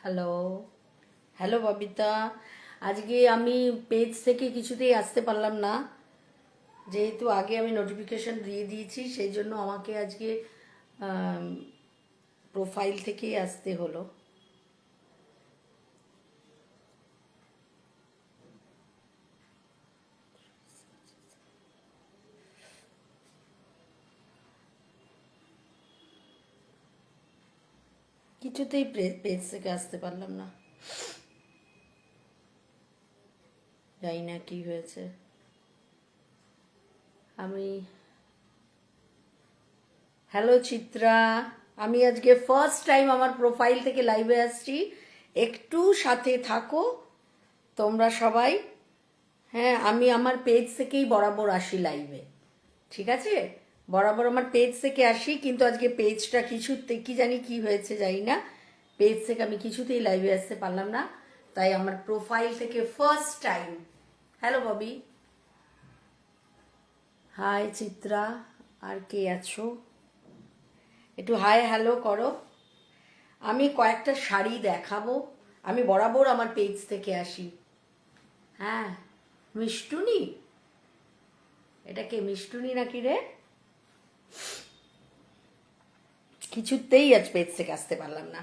Hello, hello Babita. আজকে আমি page থেকে কিছুতেই আসতে পারলাম না, যেহেতু আগে আমি নোটিফিকেশন দিয়ে দিয়েছি, সেই জন্য আমাকে আজকে প্রোফাইল থেকেই আসতে হলো। কিছুতেই পেজ থেকে আসতে পারলাম না, জানি না কি হয়েছে। আমি হ্যালো চিত্রা, আমি আজকে ফার্স্ট টাইম আমার প্রোফাইল থেকে লাইভে আসছি, একটু সাথে থাকো তোমরা সবাই। হ্যাঁ, আমি আমার পেজ থেকেই বরাবর আসি লাইভে, ঠিক আছে? বরাবর আমার পেজ থেকে আসি, কিন্তু আজকে পেজটা কিছুতে কি জানি কি হয়েছে জানি না, পেজ থেকে আমি কিছুতেই লাইভে আসতে পারলাম না, তাই আমার প্রোফাইল থেকে first time. Hello Bobby, hi Chitra, আর কে আছো? একটু হাই হ্যালো করো। আমি কয়েকটা শাড়ি দেখাবো, আমি বরাবর আমার পেজ থেকে আসি। হ্যাঁ, মিষ্টুনি, এটা কে মিষ্টুনি নাকি রে? কিছুতেই আজ পেজ থেকে আসতে পারলাম না,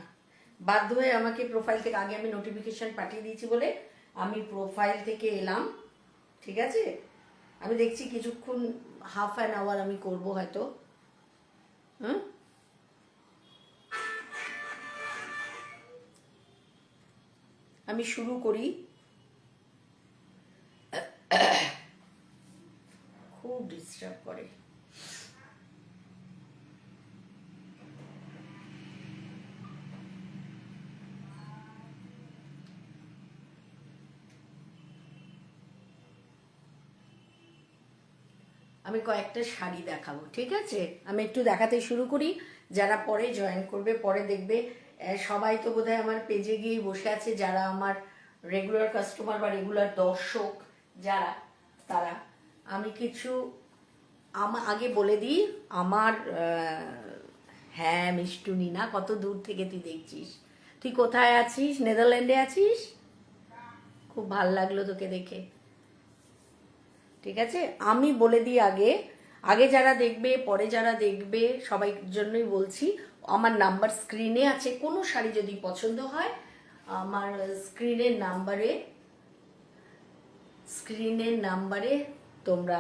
বাধ্য হয়ে আমাকে প্রোফাইল থেকে, আগে আমি নোটিফিকেশন পাঠিয়ে দিয়েছি বলে আমি প্রোফাইল থেকে এলাম, ঠিক আছে? আমি দেখছি কিছুক্ষণ, হাফ অ্যান আওয়ার আমি করব হয়তো। হুম, আমি শুরু করি। খুব ডিস্টার্ব করে। আমি কয়েকটা শাড়ি দেখাবো, ঠিক আছে? আমি একটু দেখাতে শুরু করি, যারা পরে জয়েন করবে, পরে দেখবে। সবাই তো বোধহয় আমার পেজে গিয়ে বসে আছে, যারা আমার রেগুলার কাস্টমার বা রেগুলার দর্শক যারা, তারা। আমি কিছু আগে বলে দিই আমার হ্যাঁ মিষ্টুনি না, কত দূর থেকে তুই দেখছিস? তুই কোথায় আছিস? নেদারল্যান্ডে আছিস? খুব ভাল লাগলো তোকে দেখে, ঠিক আছে? আমি বলে দিই আগে, আগে যারা দেখবে পরে যারা দেখবে সবাই জন্যই বলছি, আমার নাম্বার স্ক্রিনে আছে। কোনো শাড়ি যদি পছন্দ হয়, আমার স্ক্রিনের নাম্বারে তোমরা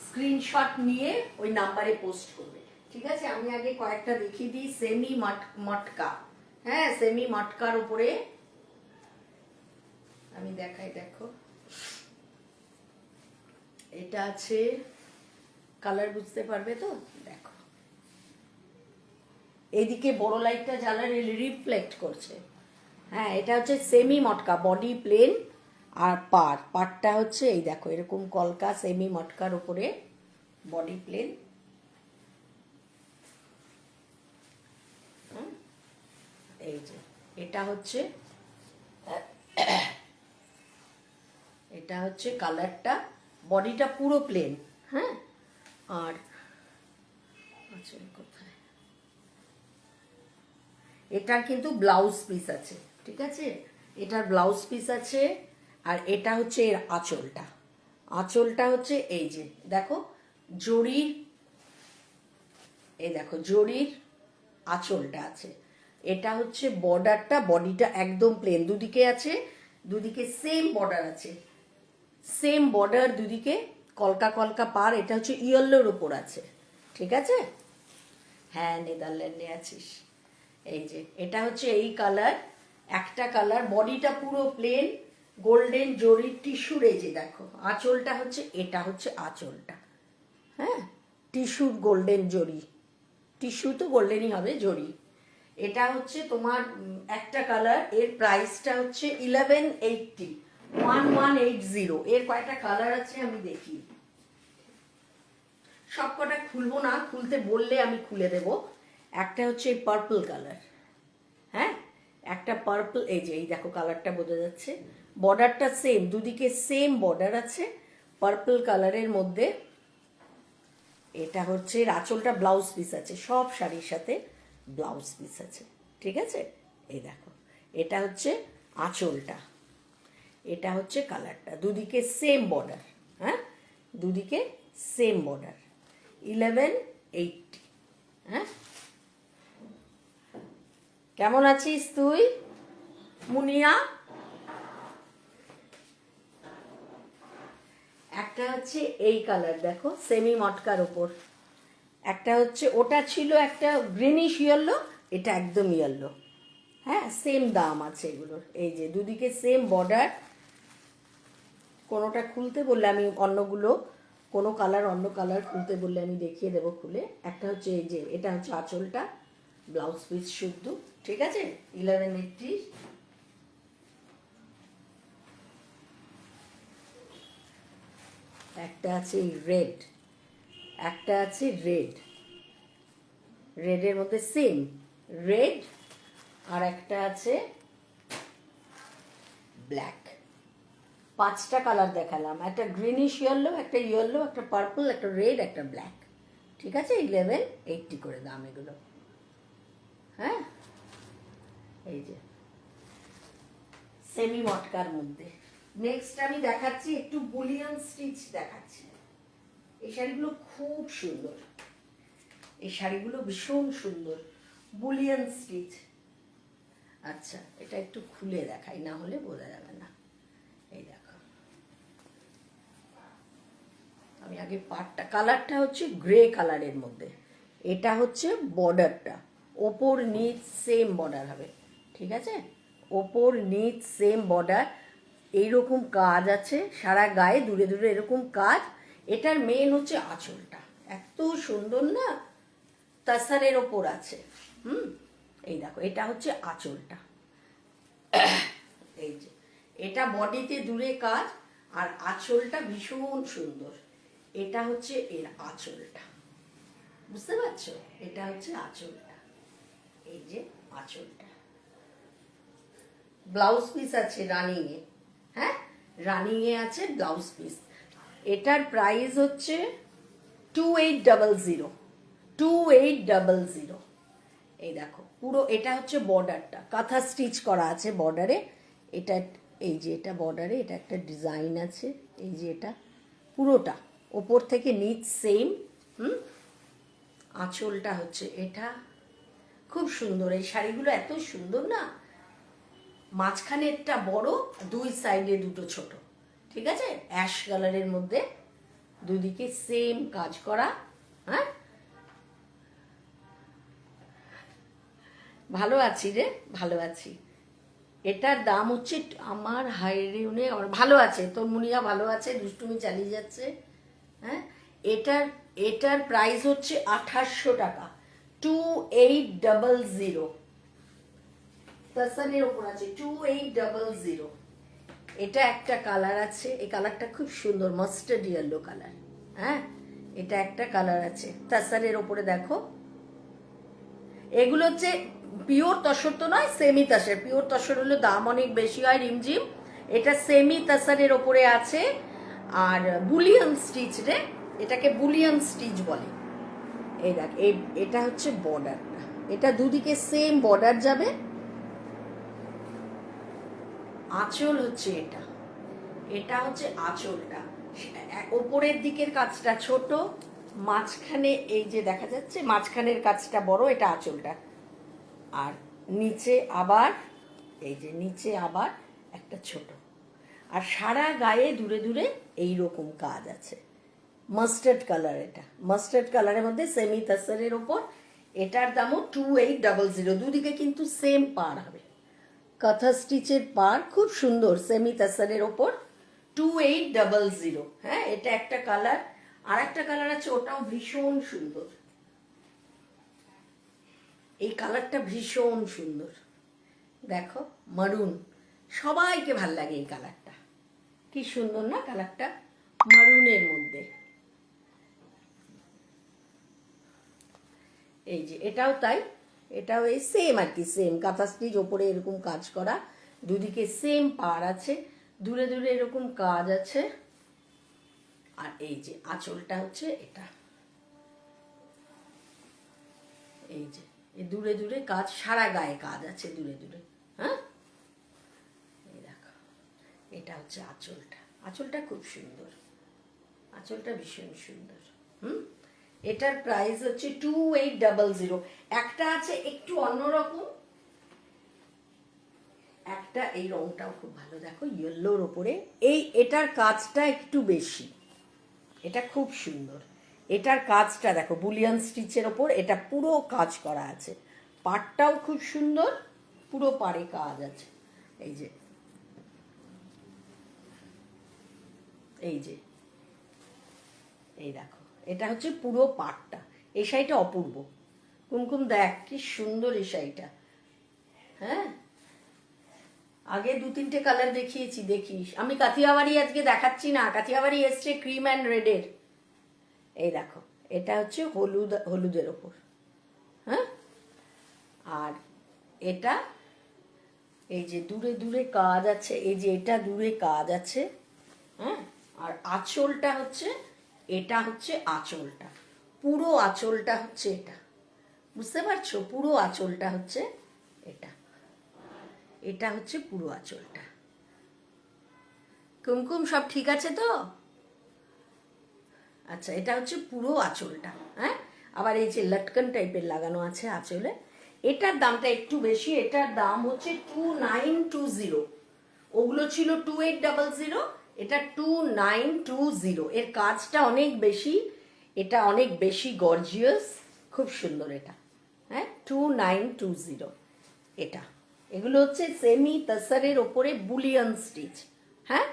স্ক্রিনশট নিয়ে ওই নাম্বারে পোস্ট করবে, ঠিক আছে? আমি আগে কয়েকটা দেখিয়ে দিই। সেমি মটকা, হ্যাঁ সেমি মটকার উপরে আমি দেখাই, দেখো এটা আছে, কালার বুঝতে পারবে তো? দেখো, এইদিকে বড় লাইটটা জ্বালালে রিফ্লেক্ট করছে। হ্যাঁ, এটা হচ্ছে সেমি মটকা, বডি প্লেন, আর পারটা হচ্ছে এই দেখো এরকম কলকা, সেমি মটকার উপরে বডি প্লেন। এই যে এটা হচ্ছে, এটা হচ্ছে কালারটা, বডিটা পুরো প্লেন। হ্যাঁ, আর আচ্ছা কোথায়, এটার কিন্তু ব্লাউজ পিস আছে, ঠিক আছে? এটার ব্লাউজ পিস আছে, আর এটা হচ্ছে এর আঁচলটা। আঁচলটা হচ্ছে এই যে দেখো, জরির, এই দেখো জরির আঁচলটা আছে। এটা হচ্ছে বর্ডারটা, বডিটা একদম প্লেন, দুদিকে আছে, দুদিকে সেম বর্ডার আছে, সেম বর্ডার দুদিকে, কলকা কলকা পার। এটা হচ্ছে ইয়েলোর উপর আছে, ঠিক আছে? হ্যাঁ, নেদারল্যান্ডে আছিস। এই যে এটা হচ্ছে এই কালার, একটা কালার, বডিটা পুরো প্লেন, গোল্ডেন জরির টিস্যুর। এই যে দেখো আঁচলটা হচ্ছে, এটা হচ্ছে আঁচলটা, হ্যাঁ টিস্যুর গোল্ডেন জরি, টিস্যু তো গোল্ডেনই হবে, জরি। এটা হচ্ছে তোমার একটা কালার, এর প্রাইসটা হচ্ছে 1180, 1180। এর কয়টা কালার আছে আমি দেখি, সব কটা খুলবো না, খুলতে বললে আমি খুলে দেব। একটা হচ্ছে এই পার্পল কালার, হ্যাঁ একটা পার্পল, এই যে এই দেখো কালারটা বোঝা যাচ্ছে, বর্ডারটা সেম, দুদিকে সেম বর্ডার আছে, পার্পল কালারের মধ্যে। এটা হচ্ছে আঁচলটা, ব্লাউজ পিস আছে, সব শাড়ির সাথে ব্লাউজ পিস আছে, ঠিক আছে? এই দেখো, এটা হচ্ছে আঁচলটা, এটা হচ্ছে কালারটা, দুদিকে সেম বর্ডার। হ্যাঁ, দুদিকে সেম বর্ডার, 1180। হ্যাঁ, কেমন আছিস তুই মুনিয়া? একটা হচ্ছে এই কালার দেখো, সেমি মটকার ওপর। একটা হচ্ছে, ওটা ছিল একটা গ্রিনিশ ইয়েলো, এটা একদম ইয়েলো। হ্যাঁ, সেম দাম আছে এগুলোর। এই যে দুদিকে সেম বর্ডার। কোনোটা খুলতে বললে আমি অন্যগুলো, কোনো কালার অন্য কালার খুলতে বললে আমি দেখিয়ে দেবো খুলে। একটা হচ্ছে এই যে, এটা হচ্ছে আঁচলটা, ব্লাউজ পিস শুদ্ধ, ঠিক আছে, 1180। একটা আছে রেড, একটা আছে রেড, রেডের মধ্যে সেম রেড, আর একটা আছে ব্ল্যাক। 5টা কালার দেখালাম, একটা গ্রিনিশ ইয়েলো, একটা ইয়েলো, একটা পার্পল, একটা রেড, একটা ব্ল্যাক। ঠিক আছে, 1180 করে দাম এগুলো। হ্যাঁ, এই যে সেমি মটকার মধ্যে। নেক্সট আমি দেখাচ্ছি একটু বুলিয়ান স্টিচ দেখাচ্ছি। এই শাড়িগুলো খুব সুন্দর, এই শাড়িগুলো ভীষণ সুন্দর, বুলিয়ান স্টিচ। আচ্ছা, এটা একটু খুলে দেখাই, না হলে বোঝা যাবে না। এই দেখো, আমি আগে পাটটা, কালারটা হচ্ছে গ্রে কালারের মধ্যে। এটা হচ্ছে বর্ডারটা, ওপর নিচ সেম বর্ডার হবে, ঠিক আছে, ওপর নিচ সেম বর্ডার। এইরকম কাজ আছে সারা গায়ে, দূরে দূরে এরকম কাজ। এটার মেন হচ্ছে আঁচলটা, এত সুন্দর না, তাসারের ওপর আছে। এই দেখো, এটা হচ্ছে আঁচলটা। এই যে, এটা বডিতে দূরে কাজ, আর আঁচলটা ভীষণ সুন্দর। এটা হচ্ছে এর আঁচলটা, বুঝতে পারছো, এটা হচ্ছে আঁচলটা। এই যে আঁচলটা, ব্লাউজ পিস আছে রানিং এ। হ্যাঁ, রানিং এ আছে ব্লাউজ পিস। এটার প্রাইস হচ্ছে 2800, 2800। এই দেখো, পুরো এটা হচ্ছে বর্ডারটা, কাঁথা স্টিচ করা আছে বর্ডারে। এটা, এই যে এটা বর্ডারে, এটা একটা ডিজাইন আছে। এই যে এটা পুরোটা ওপর থেকে নিচ সেম। আঁচলটা হচ্ছে এটা, খুব সুন্দর। এই শাড়িগুলো এত সুন্দর না, মাঝখানেরটা বড়, দুই সাইডে দুটো ছোট, ঠিক আছে, অ্যাশ কালারের মধ্যে, দুদিকে সেম কাজ করা। হ্যাঁ, ভালো আছি রে, ভালো আছি। এটার দাম হচ্ছে, আমার হাইরিউনে আমার ভালো আছে, তোর মুনিয়া ভালো আছে, দুষ্টুমি চালিয়ে যাচ্ছে। হ্যাঁ, এটার এটার প্রাইস হচ্ছে 2800 টাকা, 2800। তাসানের ওপর আছে 2800। এটা একটা কালার আছে, এই কালারটা খুব সুন্দর, মাস্টার্ড ইয়েলো কালার। হ্যাঁ, এটা একটা কালার আছে তাসারের ওপরে, দেখো। এগুলো হচ্ছে পিওর তসর তো নয়, সেমি তাসের। পিওর তসর হলে দাম অনেক বেশি হয়, রিমঝিম। এটা সেমি তাসারের ওপরে আছে, আর বুলিয়ান স্টিচ রে, এটাকে বুলিয়ান স্টিচ বলে। এই দেখ, এটা হচ্ছে বর্ডারটা, এটা দুদিকে সেম বর্ডার যাবে। আঁচল হচ্ছে এটা, এটা হচ্ছে আঁচলটা। ওপরের দিকের কাজটা ছোট, মাঝখানে এই যে দেখা যাচ্ছে মাঝখানের কাজটা বড়, এটা আঁচলটা। আর নিচে আবার, এই যে নিচে আবার একটা ছোট, আর সারা গায়ে দূরে দূরে এই রকম কাজ আছে। মাস্টার্ড কালার, এটা মাস্টার্ড কালারের মধ্যে সেমি তাসারের ওপর। এটার দামও 2800। দুদিকে কিন্তু সেম পার হবে, কাঁথা স্টিচের পার, খুব সুন্দর, সেমি তাসারের ওপর, 2800। হ্যাঁ, এটা একটা কালার। আর একটা কালার আছে, ওটাও ভীষণ সুন্দর। এই কালারটা ভীষণ সুন্দর, দেখো, মারুন। সবাইকে ভাল লাগে এই কালারটা, কি সুন্দর না কালারটা, মারুনের মধ্যে। এই যে এটাও তাই, এটাও এই সেম আর কি, সেম কাঁথা স্টিচ, ওপরে এরকম কাজ করা, দুদিকে সেম পার আছে, দূরে দূরে এরকম কাজ আছে। আর এই যে আঁচলটা হচ্ছে এটা, এই যে এই দূরে দূরে কাজ, সারা গায়ে কাজ আছে দূরে দূরে। হচ্ছে আঁচলটা, আঁচলটা খুব সুন্দর, আঁচলটা ভীষণ সুন্দর। এটার প্রাইস হচ্ছে 2800। একটা আছে একটু অন্যরকম, একটা এই রংটাও খুব ভালো, দেখো ইয়েলোর ওপরে, এটার কাজটা একটু বেশি, এটা খুব সুন্দর। এটার কাজটা দেখো বুলিয়ান স্টিচের ওপর এটা পুরো কাজ করা আছে, পাড়টাও খুব সুন্দর, পুরো পাড়ে কাজ আছে। এই যে এই যে এই দেখো, এটা হচ্ছে পুরো পাড়টা। এই শাড়িটা অপূর্ব, কুমকুম দেখ কি সুন্দর এই শাড়িটা। হ্যাঁ, আগে 2-3টে কালার দেখিয়েছি, দেখিস। আমি কাথিয়াবাড়ি আজকে দেখাচ্ছি না, কাথিয়াবাড়ি এসছে ক্রিম অ্যান্ড রেডের। এই দেখো, এটা হচ্ছে হলুদের ওপর। হ্যাঁ, আর এটা এই যে দূরে দূরে কাজ আছে, এই যে এটা দূরে কাজ আছে। হ্যাঁ, আর আঁচলটা হচ্ছে, এটা হচ্ছে আঁচলটা, পুরো আঁচলটা হচ্ছে এটা, বুঝতে পারছো? পুরো আঁচলটা হচ্ছে এটা, এটা হচ্ছে পুরো আঁচলটা। কুমকুম সব ঠিক আছে তো? আচ্ছা, এটা হচ্ছে পুরো আঁচলটা। হ্যাঁ, আবার এই যে লটকন টাইপের লাগানো আছে আঁচলে। এটার দামটা একটু বেশি, এটার দাম হচ্ছে 2920। ওগুলো ছিল 2800, এটা 2920। এর কাজটা অনেক বেশি, এটা অনেক বেশি গর্জিয়াস, খুব সুন্দর এটা। হ্যাঁ, 2920 এটা। এগুলো হচ্ছে সেমি তাসারের ওপরে বুলিয়ান স্টিচ। হ্যাঁ,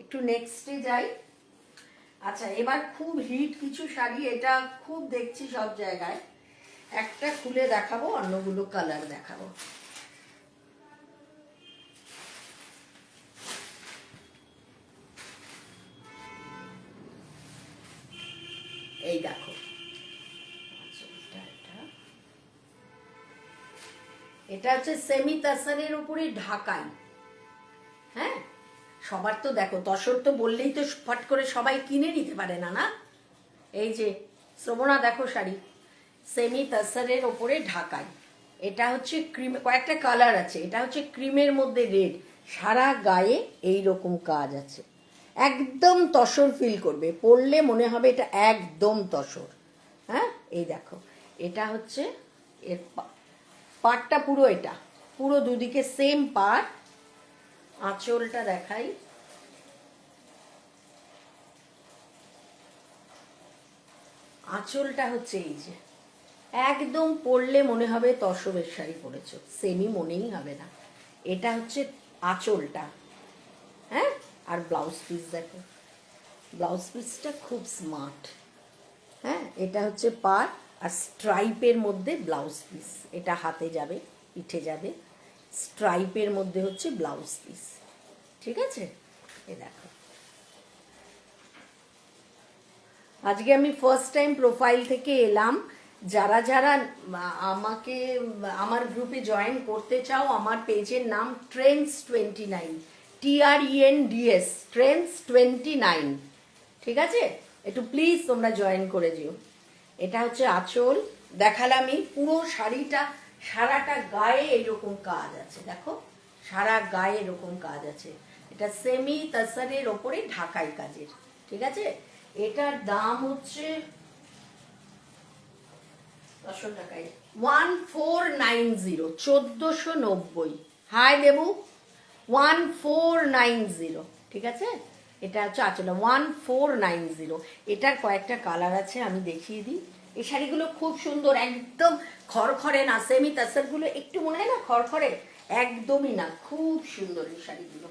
একটু নেক্সটে যাই। আচ্ছা, এবার খুব হিট কিছু শাড়ি, এটা খুব দেখছি সব জায়গায়। একটা খুলে দেখাবো, অন্যগুলো কালার দেখাবো। এই দেখো, এটা হচ্ছে সেমি তাসারের উপরে ঢাকাই। হ্যাঁ, সবার তো দেখো তসর তো বললেই তো ফট করে সবাই কিনে নিতে পারে না, না? এই যে শ্রবণা দেখো শাড়ি, সেমি তাসারের ওপরে ঢাকাই। এটা হচ্ছে ক্রিম, কয়েকটা কালার আছে, এটা হচ্ছে ক্রিমের মধ্যে রেড, সারা গায়ে এই রকম কাজ আছে, একদম তসর ফিল করবে, পরলে মনে হবে এটা একদম তসর। হ্যাঁ, এই দেখো, এটা হচ্ছে এর পাড়টা পুরো, এটা পুরো দুদিকে সেম পাড়। আঁচলটা দেখাই, আঁচলটা হচ্ছে এই যে, একদম পরলে মনে হবে তসরের শাড়ি পরেছো, সেমি মনেই হবে না। এটা হচ্ছে আঁচলটা। হ্যাঁ, আর ব্লাউজ পিস দেখো, ব্লাউজ পিসটা খুব স্মার্ট। হ্যাঁ, এটা হচ্ছে পাড় আর স্ট্রাইপের মধ্যে ব্লাউজ পিস, এটা হাতে যাবে, পিঠে যাবে, স্ট্রাইপের মধ্যে হচ্ছে ব্লাউজ পিস। ঠিক আছে, এ দেখো। আজকে আমি ফার্স্ট টাইম প্রোফাইল থেকে এলাম, যারা যারা আমাকে আমার গ্রুপে জয়েন করতে চাও, আমার পেজের নাম Trends29, TRENDS, Trends29। ঠিক আছে, একটু প্লিজ তোমরা জয়েন করে যেও। এটা হচ্ছে আঁচল, দেখালামই। পুরো শাড়িটা, সারাটা গায়ে এরকম কাজ আছে, দেখো সারা গায়ে এরকম কাজ আছে। এটা সেমি তাসারের ওপরে ঢাকাই কাজের। ঠিক আছে, এটার দাম হচ্ছে 1490, 1490। হাই দেবু, 1490। ঠিক আছে, এটা হচ্ছে আচলে 1490। এটার কয়েকটা কালার আছে, আমি দেখিয়ে দিই। এই শাড়িগুলো খুব সুন্দর, একদম খড়খড়ে না, সেমি তাসারগুলো একটু মনে হয় না খড়খড়ে, একদমই না, খুব সুন্দর এই শাড়িগুলো।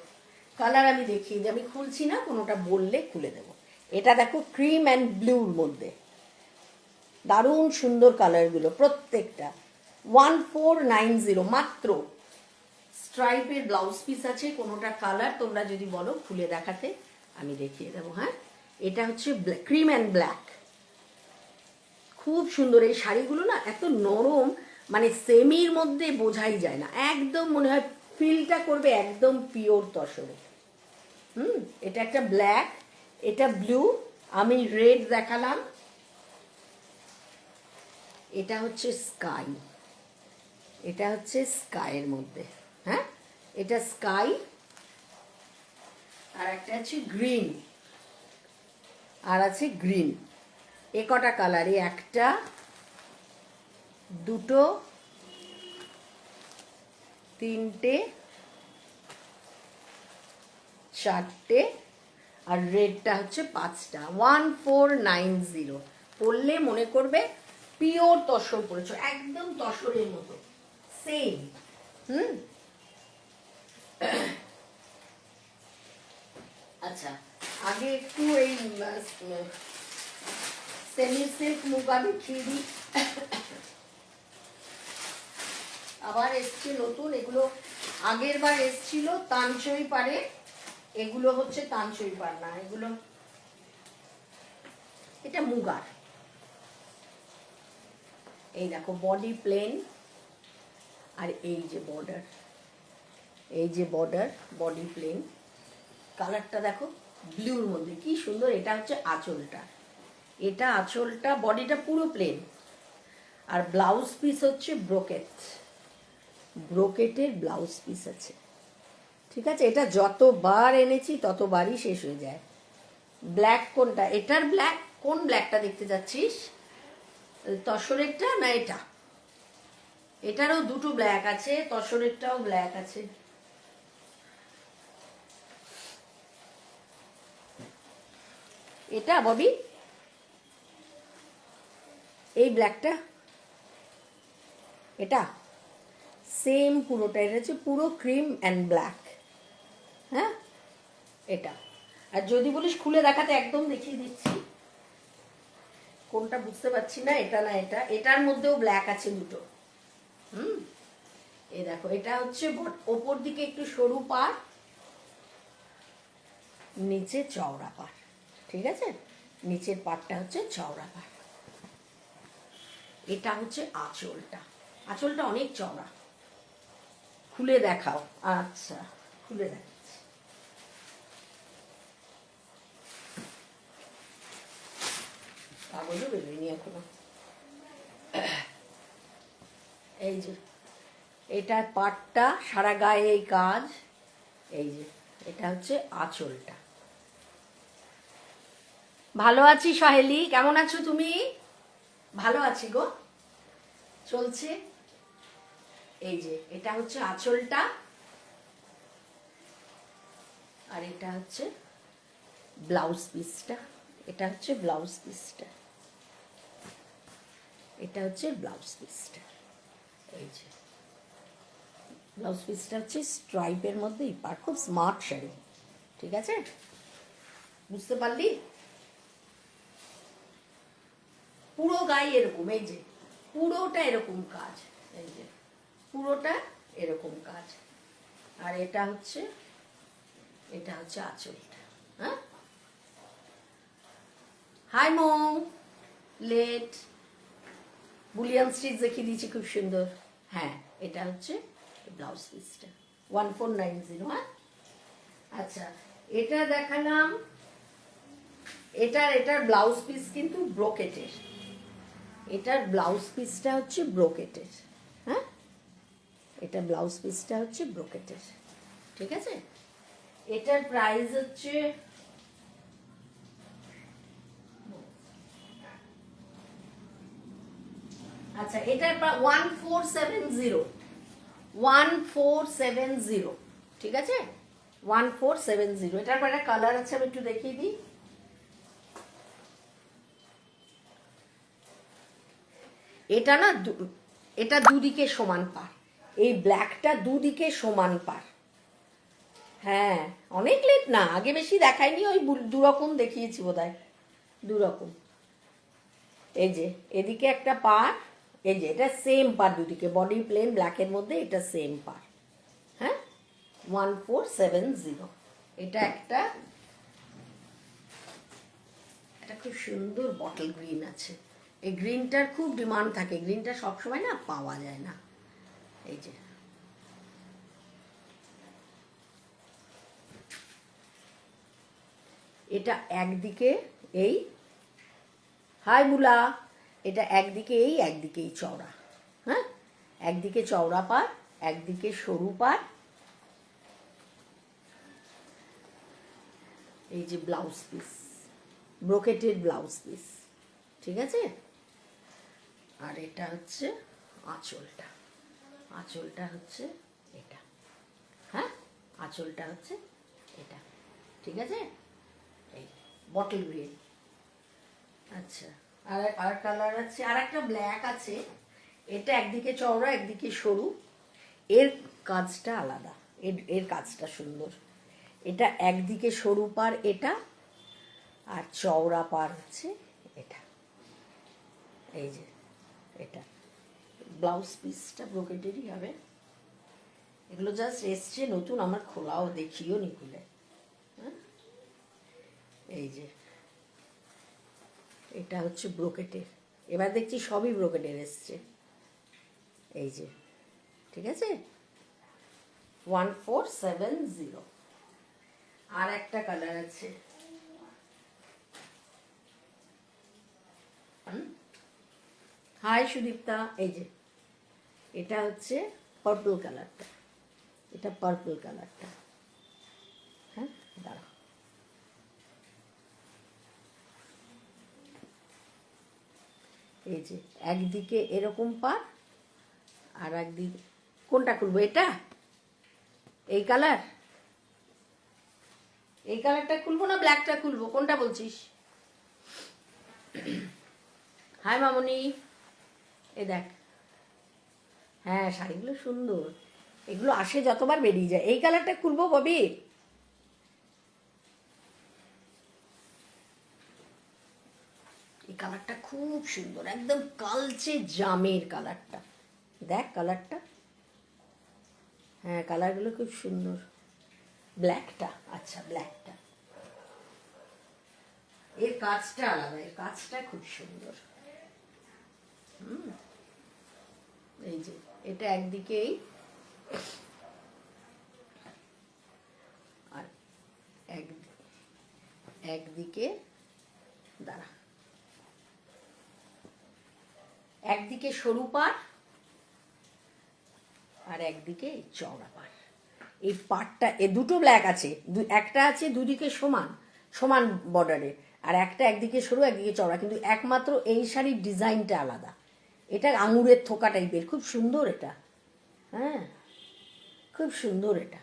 কালার আমি দেখিয়ে দিই, আমি খুলছি না, কোনোটা বললে খুলে দেবো। এটা দেখো ক্রিম অ্যান্ড ব্লুর মধ্যে, দারুণ সুন্দর কালারগুলো প্রত্যেকটা। 1490 মাত্র। স্ট্রাইপের ব্লাউজ পিস আছে, কোনোটা কালার তোমরা যদি বলো খুলে দেখাতে আমি দেখিয়ে দেবো। হ্যাঁ, এটা হচ্ছে ক্রিম অ্যান্ড ব্ল্যাক, খুব সুন্দর এই শাড়িগুলো না, এত নরম, মানে সেমির মধ্যে বোঝাই যায় না, একদম মনে হয় ফিলটা করবে একদম পিওর তসরে। এটা একটা ব্ল্যাক, এটা ব্লু, আমি রেড দেখালাম। এটা হচ্ছে স্কাই, এটা হচ্ছে স্কাইয়ের মধ্যে। হ্যাঁ, এটা স্কাই, আর একটা আছে গ্রিন, আর আছে গ্রিন। এ কটা কালার, এই একটা, দুটো, তিনটে, চারটে, আর রেডটা হচ্ছে 5টা। 1490। পরলে মনে করবে পিওর তসর পরেছো, একদম তসরের মতো সেম। আচ্ছা, আগে একটু এই সেমি সিল্ক মুগা দেখিয়ে দিই। আবার এসছে নতুন, এগুলো আগের বার এসছিল তানচই পারে, এগুলো হচ্ছে তানচই পার না, এগুলো এটা মুগার। এই দেখো বডি প্লেন, আর এই যে বর্ডার, এই যে বর্ডার, বডি প্লেন। কালারটা দেখো ব্লুর মধ্যে কি সুন্দর। এটা হচ্ছে আঁচলটা, এটা আঁচলটা, বডিটা পুরো প্লেন। আর ব্লাউজ পিস হচ্ছে ব্রোকেট, ব্রোকেটের ব্লাউজ পিস আছে। ঠিক আছে, এটা যতবার এনেছি ততবারই শেষ হয়ে যায়। ব্ল্যাক কোনটা? এটার ব্ল্যাক কোন ব্ল্যাকটা দেখতে যাচ্ছিস? তসরেরটা না এটা? এটারও দুটো ব্ল্যাক আছে, তসরেরটাও ব্ল্যাক আছে। এটা ববি, এই ব্ল্যাকটা, এটা সেম পুরোটা, এটা হচ্ছে পুরো ক্রিম অ্যান্ড ব্ল্যাক। হ্যাঁ, এটা। আর যদি বলিস খুলে দেখাতে, একদম দেখিয়ে দিচ্ছি। কোনটা বুঝতে পারছি না, এটা না এটা, এটার মধ্যেও ব্ল্যাক আছে দুটো। এই দেখো, এটা হচ্ছে ওপর দিকে একটু সরু পার, নিচে চওড়া পার। ঠিক আছে, নিচের পাটটা হচ্ছে চওড়া পার। এটা হচ্ছে আঁচলটা, আঁচলটা অনেক চওড়া। খুলে দেখাও। আচ্ছা, খুলে দেখাচ্ছি। কাগজও বেরোয়নি এখনো। এই যে এটার পাটটা, সারা গায়ে এই কাজ। এই যে এটা হচ্ছে আঁচলটা। ভালো আছি সহেলি, কেমন আছো তুমি? ভালো আছি গো, চলছে। এই যে এটা হচ্ছে আঁচলটা, আর এটা হচ্ছে ব্লাউজ পিসটা। এটা হচ্ছে ব্লাউজ পিসটা, এটা হচ্ছে ব্লাউজ পিসটা। এই যে ব্লাউজ পিসটা হচ্ছে স্ট্রাইপের মধ্যে, আর খুব স্মার্ট শাড়ি। ঠিক আছে, বুঝতে পারলি? পুরো গায়ে এরকম, এই যে পুরোটা এরকম কাজ, এই যে পুরোটা এরকম কাজ। আর এটা হচ্ছে আঁচলটা। হ্যাঁ, হাই মম, লেট বুলিয়ান স্টিচ দেখিয়ে দিয়েছি, খুব সুন্দর। হ্যাঁ, এটা হচ্ছে ব্লাউজ পিসটা, 1490। হ্যাঁ, আচ্ছা, এটা দেখালাম। এটার ব্লাউজ পিস কিন্তু ব্রোকেটের, এটার ব্লাউজ পিসটা হচ্ছে ব্রোকেটের। হ্যাঁ, এটা ব্লাউজ পিসটা হচ্ছে ব্রোকেটের। ঠিক আছে, এটার প্রাইস হচ্ছে, আচ্ছা, এটার 1470, 1470। ঠিক আছে, 1470। এটার পর একটা কালার আছে, আমি একটু দেখিয়ে দিই। এটা না, এটা দুদিকে সমান পার, এই ব্ল্যাকটা দুদিকে সমান পার। হ্যাঁ, অনেক লেট না, আগে বেশি দেখাইনি, ওই দুরকম দেখিয়েছি বোধহয়, দুরকম। এই যে এদিকে একটা পার, এই যে এটা সেম পার দুদিকে, বডি প্লেন ব্ল্যাকের মধ্যে, এটা সেম পার। হ্যাঁ, 1470। এটা একটা, এটা খুব সুন্দর বটল গ্রিন আছে। এই গ্রিনটার খুব ডিমান্ড থাকে, গ্রিনটা সবসময় না পাওয়া যায় না। এই যে এটা একদিকে এই, হাই মুলা, এটা একদিকে এই, একদিকে এই চওড়া। হ্যাঁ, একদিকে চওড়া পার, একদিকে সরু পার। এই যে ব্লাউজ পিস, ব্রোকেটেড ব্লাউজ পিস, ঠিক আছে। আর এটা হচ্ছে আঁচলটা, আঁচলটা হচ্ছে এটা, হ্যাঁ আঁচলটা হচ্ছে এটা, ঠিক আছে। এই বটল গ্রিন। আচ্ছা, আর আর কালার আছে, আর একটা ব্ল্যাক আছে। এটা একদিকে চওড়া একদিকে সরু, এর কাজটা আলাদা, এর এর কাজটা সুন্দর। এটা একদিকে সরু পার এটা, আর চওড়া পার হচ্ছে এটা, এই যে এটা। ব্লাউজ পিসটা ব্রোকেটেরই হবে। এগুলো জাস্ট এসছে নতুন, আমার খোলাও দেখিও নি খুলে। হ্যাঁ, এই যে এটা হচ্ছে ব্রোকেটের, এবার দেখছি সবই ব্রোকেটের এসছে, এই যে, ঠিক আছে। 1470। আর একটা কালার আছে, হাই সুদীপ্তা। এই যে এটা হচ্ছে পার্পল কালারটা, এটা পার্পল কালারটা, হ্যাঁ দাঁড়া। এই যে একদিকে এরকম পার, আর একদিকে, কোনটা খুলবো, এটা এই কালার, এই কালারটা খুলবো না ব্ল্যাকটা খুলবো, কোনটা বলছিস? হাই মামনি, এ দেখ, হ্যাঁ শাড়িগুলো সুন্দর, এগুলো আসে যতবার বেরিয়ে যায়। এই কালারটা খুলবো ববি? এই কালারটা খুব সুন্দর, একদম কালচে জামের কালারটা, দেখ কালারটা, হ্যাঁ কালারগুলো খুব সুন্দর। ব্ল্যাকটা, আচ্ছা ব্ল্যাকটা, এর কাজটা আলাদা, এর কাজটা খুব সুন্দর। এই যে এটা একদিকেই, আর এক একদিকে, দাঁড়া, একদিকে সরু পার আর একদিকে চওড়া পার। এই পাটটা, এ দুটো ব্ল্যাক আছে, একটা আছে দুদিকে সমান সমান বর্ডারে, আর একটা একদিকে সরু একদিকে চওড়া, কিন্তু একমাত্র এই শাড়ির ডিজাইনটা আলাদা। এটা আঙুরের থোকা টাইপের, খুব সুন্দর এটা, হ্যাঁ খুব সুন্দর এটা,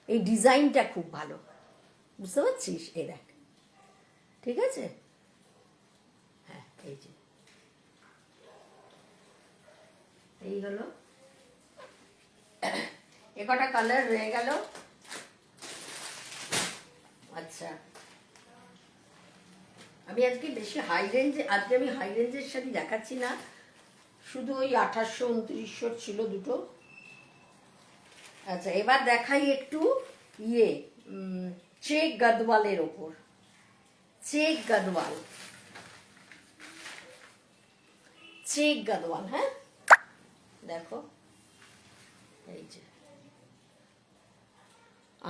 এই ডিজাইনটা খুব ভালো, বুঝতে পারছিস? এই দেখ, ঠিক আছে, হ্যাঁ এই যে এই হলো, এ কটা কালার রয়ে গেল। আচ্ছা, আমি আজকে বেশি হাই রেঞ্জে, আজকে আমি হাই রেঞ্জের শাড়ি দেখাচ্ছি না, শুধু ওই 2800 2900 ছিল দুটো। আচ্ছা এবার দেখাই একটু ইয়ে, চেক গাদওয়ালের ওপর, চেক গাদওয়াল, চেক গাদওয়াল, হ্যাঁ দেখো, এই যে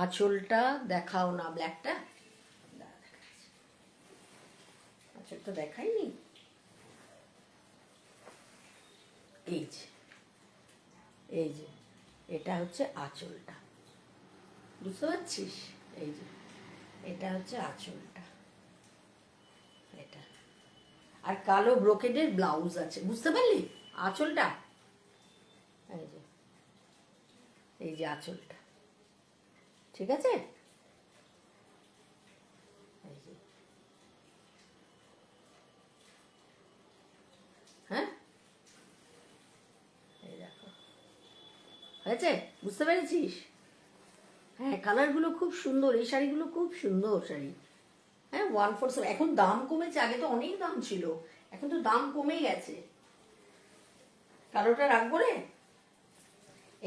আঁচলটা দেখাও না ব্ল্যাকটা, আঁচলটা দেখাইনি, এই যে এই যে এটা হচ্ছে আঁচলটা, বুঝতে পারছিস? এই যে এটা হচ্ছে আঁচলটা, এটা, আর কালো ব্রোকেডের ব্লাউজ আছে, বুঝতে পারলি আঁচলটা? এই যে এই যে আঁচলটা, ঠিক আছে, এই যে, হ্যাঁ এই দেখো, হয়েছে, বুঝতে পেরেছিস? হ্যাঁ কালারগুলো খুব সুন্দর, এই শাড়িগুলো খুব সুন্দর শাড়ি। হ্যাঁ 147, এখন দাম কমেছে, আগে তো অনেক দাম ছিল, এখন তো দাম কমে গেছে। কালোটা রাখবো রে,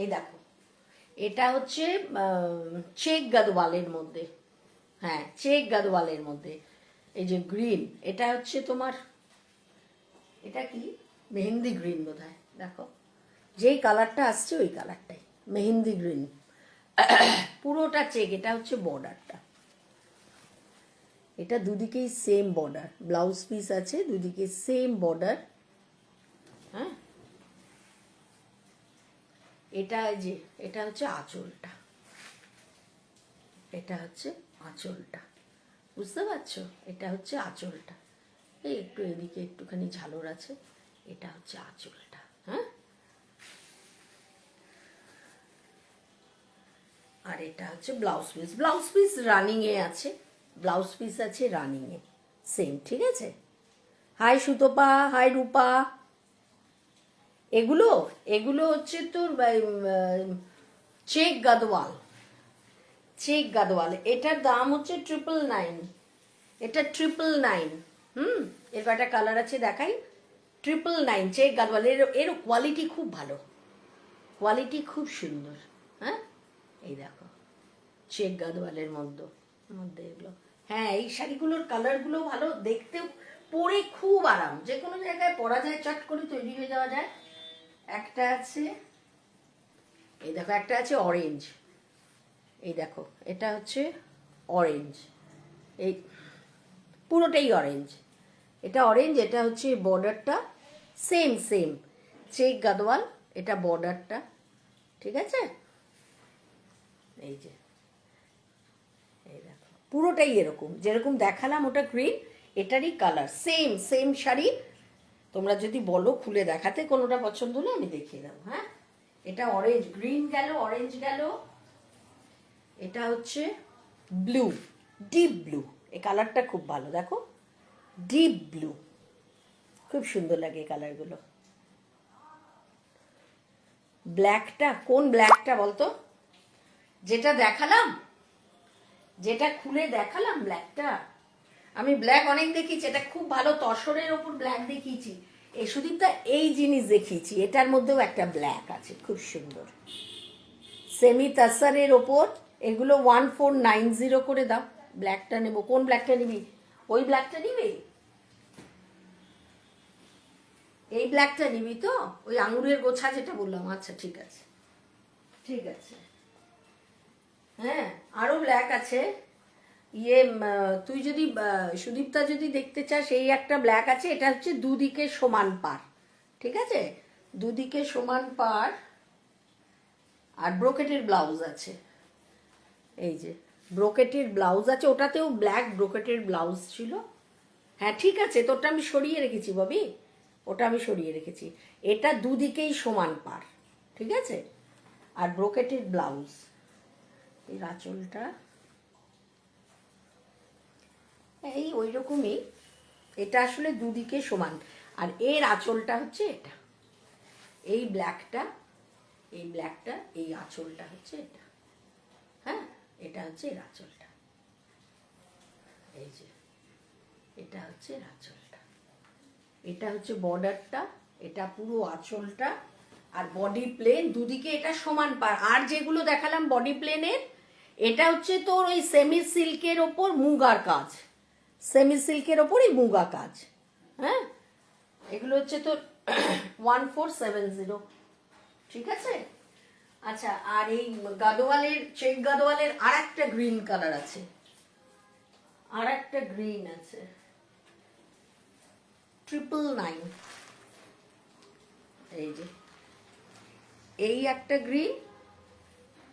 এই দেখো, এটা হচ্ছে চেক গাদওয়ালের মধ্যে, হ্যাঁ চেক গাদওয়ালের মধ্যে, এই যে গ্রিন, এটা হচ্ছে তোমার, এটা কি মেহেন্দি গ্রিন বোধ হয়, দেখো যেই কালারটা আসছে ওই কালারটাই মেহেন্দি গ্রিন, পুরোটা চেক, এটা হচ্ছে বর্ডারটা, এটা দুদিকেই সেম বর্ডার, ব্লাউজ পিস আছে দুদিকে সেম বর্ডার, হ্যাঁ এটা যে, এটা হচ্ছে আঁচলটা, এটা হচ্ছে আঁচলটা, বুঝতে পারছো? এটা হচ্ছে আঁচলটা। এই একটু এদিকে একটুখানি ঝালর আছে, এটা হচ্ছে আঁচলটা। হ্যাঁ, আর এটা হচ্ছে ব্লাউজ পিস। ব্লাউজ পিস রানিংয়ে আছে, ব্লাউজ পিস আছে রানিংয়ে সেম, ঠিক আছে? হাই সুতপা, হাই রূপা। এগুলো এগুলো হচ্ছে তোর চেক গাদওয়াল, চেক গাদওয়াল। এটার দাম হচ্ছে 999। এটা 999। এর কয়টা কালার আছে দেখাই। 999 চেক গাদওয়াল। এর কোয়ালিটি খুব ভালো, কোয়ালিটি খুব সুন্দর। হ্যাঁ, এই দেখো চেক গাদওয়ালের মধ্যে এগুলো। হ্যাঁ, এই শাড়িগুলোর কালারগুলো ভালো, দেখতেও পরে খুব আরাম, যে কোনো জায়গায় পরা যায়, চট করে তৈরি হয়ে যাওয়া যায়। একটা আছে, এই দেখো, একটা আছে অরেঞ্জ। এই দেখো, এটা হচ্ছে অরেঞ্জ, এই পুরোটাই অরেঞ্জ। এটা অরেঞ্জ, এটা হচ্ছে বর্ডারটা সেম সেম চেক গাদওয়াল, এটা বর্ডারটা, ঠিক আছে? এই যে, এই দেখো পুরোটাই এরকম, যেরকম দেখালাম ওটা গ্রিন, এটারই কালার সেম সেম শাড়ি। তোমরা যদি বলো খুলে দেখাতে কোনোটা পছন্দ হলে আমি দেখিয়ে দেবো। হ্যাঁ, এটা অরেঞ্জ, গ্রিন গেল, অরেঞ্জ গেল, এটা হচ্ছে ব্লু, ডিপ ব্লু। এই কালারটা খুব ভালো, দেখো ডিপ ব্লু, খুব সুন্দর লাগে এই কালারগুলো। ব্ল্যাকটা, কোন ব্ল্যাকটা বলতো? যেটা দেখালাম, যেটা খুলে দেখালাম ব্ল্যাকটা, আমি ব্ল্যাক অনেক দেখিয়েছি, এটা খুব ভালো তসরের ওপর ব্ল্যাক দেখিয়েছি। এই সুদীপটা এই জিনিস দেখিয়েছি, এটার মধ্যেও একটা ব্ল্যাক আছে খুব সুন্দর, সেমি তাসারের ওপর। এগুলো 1490 করে দাও। ব্ল্যাকটা নেবো, কোন ব্ল্যাকটা নিবি? ওই ব্ল্যাকটা নিবি? এই ব্ল্যাকটা নিবি তো, ওই আঙুরের গোছা যেটা বললাম? আচ্ছা ঠিক আছে, ঠিক আছে। হ্যাঁ, আরো ব্ল্যাক আছে। তুই যদি সুদীপ্তা যদি দেখতে চাস, এই একটা ব্ল্যাক আছে, এটা হচ্ছে দুদিকে সমান পার, ঠিক আছে? দুদিকে সমান পার, আর ব্রোকেটের ব্লাউজ আছে। এই যে ব্রোকেটের ব্লাউজ আছে, ওটাতেও ব্ল্যাক ব্রোকেটের ব্লাউজ ছিল। হ্যাঁ ঠিক আছে, তোরটা আমি সরিয়ে রেখেছি ববি, ওটা আমি সরিয়ে রেখেছি। এটা দুদিকেই সমান পার, ঠিক আছে? আর ব্রোকেটের ব্লাউজ, এই আঁচলটা এই ওই রকমই, এটা আসলে দুদিকে সমান। আর এর আঁচলটা হচ্ছে এটা, এই ব্ল্যাকটা, এই ব্ল্যাকটা, এই আঁচলটা হচ্ছে এটা। হ্যাঁ, এটা হচ্ছে এর আঁচলটা, এই যে এটা হচ্ছে এর আঁচলটা, এটা হচ্ছে বর্ডারটা, এটা পুরো আঁচলটা। আর বডি প্লেন, দুদিকে এটা সমান পার। আর যেগুলো দেখালাম বডি প্লেনের, এটা হচ্ছে তোর ওই সেমি সিল্কের ওপর মুগার কাজ, সেমি সিল্কের ওপরই মুগা কাজ। হ্যাঁ, এগুলো হচ্ছে তোর 1470, ঠিক আছে? আচ্ছা, আর এই গাদোয়ালের, চেক গাদোয়ালের আর একটা গ্রিন কালার আছে, আর একটা গ্রিন আছে 999। এই যে এই একটা গ্রিন,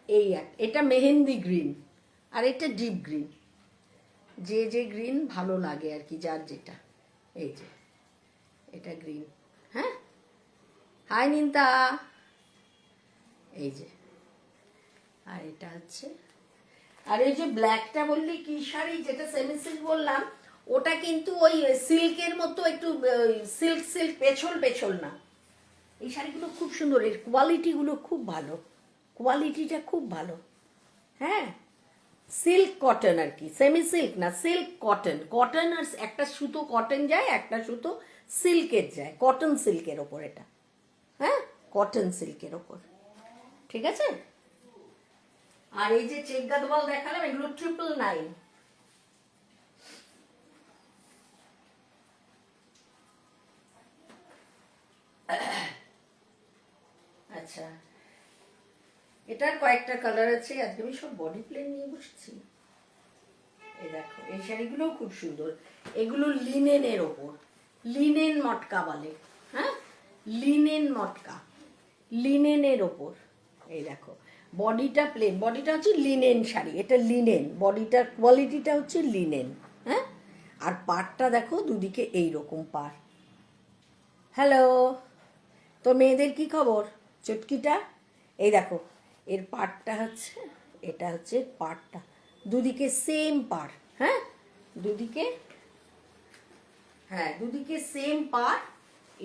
এই এটা মেহেন্দি গ্রিন, আর এটা ডিপ গ্রিন, যে যে গ্রিন ভালো লাগে আর কি, যার যেটা। এই যে এটা গ্রিন। হ্যাঁ, হাই নিন্তা। এই যে, আর এটা হচ্ছে, আর এই যে ব্ল্যাকটা বললি কি শাড়ি, যেটা সেমি সিল্ক বললাম, ওটা কিন্তু ওই সিল্কের মতো একটু সিল্ক সিল্ক, পেছল পেছল না। এই শাড়িগুলো খুব সুন্দর, এর কোয়ালিটিগুলো খুব ভালো, কোয়ালিটিটা খুব ভালো। হ্যাঁ, সিল্ক কটন আর কি, সেমি সিল্ক না, সিল্ক কটন। কটন আর একটা সুতো কটন যায়, একটা সুতো সিল্কের যায়, কটন সিল্কের ওপর এটা। হ্যাঁ, কটন সিল্কের ওপর, ঠিক আছে? আর এই যে চেক গাদওয়াল দেখালাম, এগুলো 999। আচ্ছা, এটার কয়েকটা কালার আছে, আজকে আমি সব বডি প্লেন নিয়ে বসেছি। এই দেখো, এই শাড়িগুলোও খুব সুন্দর, এগুলো লিনেনের ওপর, লিনেন মটকা বলে। হ্যাঁ, লিনেন মটকা, লিনেনের ওপর। এই দেখো, বডিটা প্লেন, বডিটা হচ্ছে লিনেন শাড়ি, এটা লিনেন, বডিটার কোয়ালিটিটা হচ্ছে লিনেন। আর পাড়টা দেখো দুদিকে এইরকম পাড়। হ্যালো, তো মেয়েদের কি খবর? চটকিটা এই দেখো, এর পাড়টা হচ্ছে, এটা হচ্ছে পাড়টা, দুদিকে সেম পাড়। হ্যাঁ, দুদিকে, হ্যাঁ দুদিকে সেম পাড়।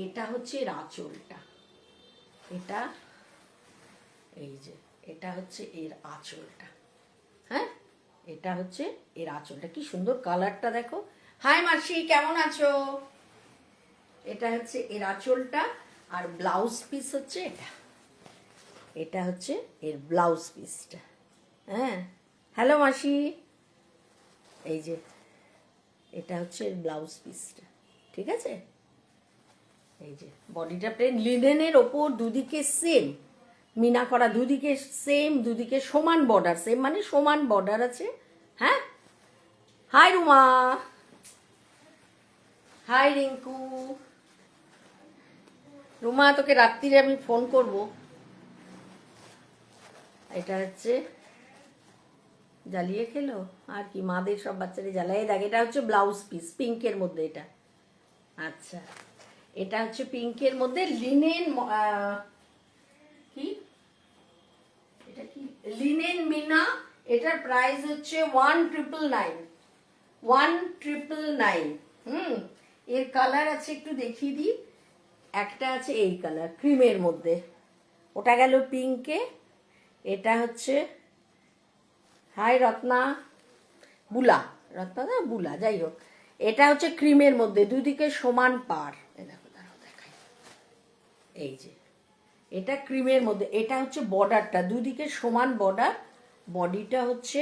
এটা হচ্ছে এর আঁচলটা, এটা এই যে এটা হচ্ছে এর আঁচলটা। হ্যাঁ, এটা হচ্ছে এর আঁচলটা। কি সুন্দর কালারটা দেখো। হাই মাসি, কেমন আছো? এটা হচ্ছে এর আঁচলটা। আর ব্লাউজ পিস হচ্ছে এটা, এটা হচ্ছে এর ব্লাউজ পিসটা। হ্যাঁ, হ্যালো মাসি, এই যে এটা হচ্ছে এর ব্লাউজ পিসটা। ঠিক আছে, এই যে বডিটা প্লেন, লিনেনের ওপর দুদিকে সেম মিনা করা, দুদিকে সেম, দুদিকে সমান বর্ডার, সেম মানে সমান বর্ডার আছে। হ্যাঁ, হাই রুমা, হাই রিঙ্কু। রুমা, তোকে রাত্রিরে আমি ফোন করব। এটা হচ্ছে জ্বালিয়ে খেলো আর কি, মাদের সব বাচ্চারা জ্বালিয়ে দেখ। এটা হচ্ছে ব্লাউজ পিস পিঙ্কের মধ্যে এটা। আচ্ছা, এটা হচ্ছে পিঙ্কের মধ্যে লিনেন, কি এটা কি, লিনেন মিনা। এটার প্রাইস হচ্ছে 1999, 1999। এর কালার আছে, একটু দেখিয়ে দিই। একটা আছে এই কালার ক্রিমের মধ্যে, ওটা গেল পিঙ্কে। এটা হচ্ছে, হাই রত্না, বুলা, রত্না না বুলা, যাই হোক। এটা হচ্ছে ক্রিমের মধ্যে, দুদিকে সমান পার। দেখো, দাঁড়াও দেখাই, এই যে এটা ক্রিমের মধ্যে। এটা হচ্ছে বর্ডারটা, দুদিকে সমান বর্ডার। বডিটা হচ্ছে,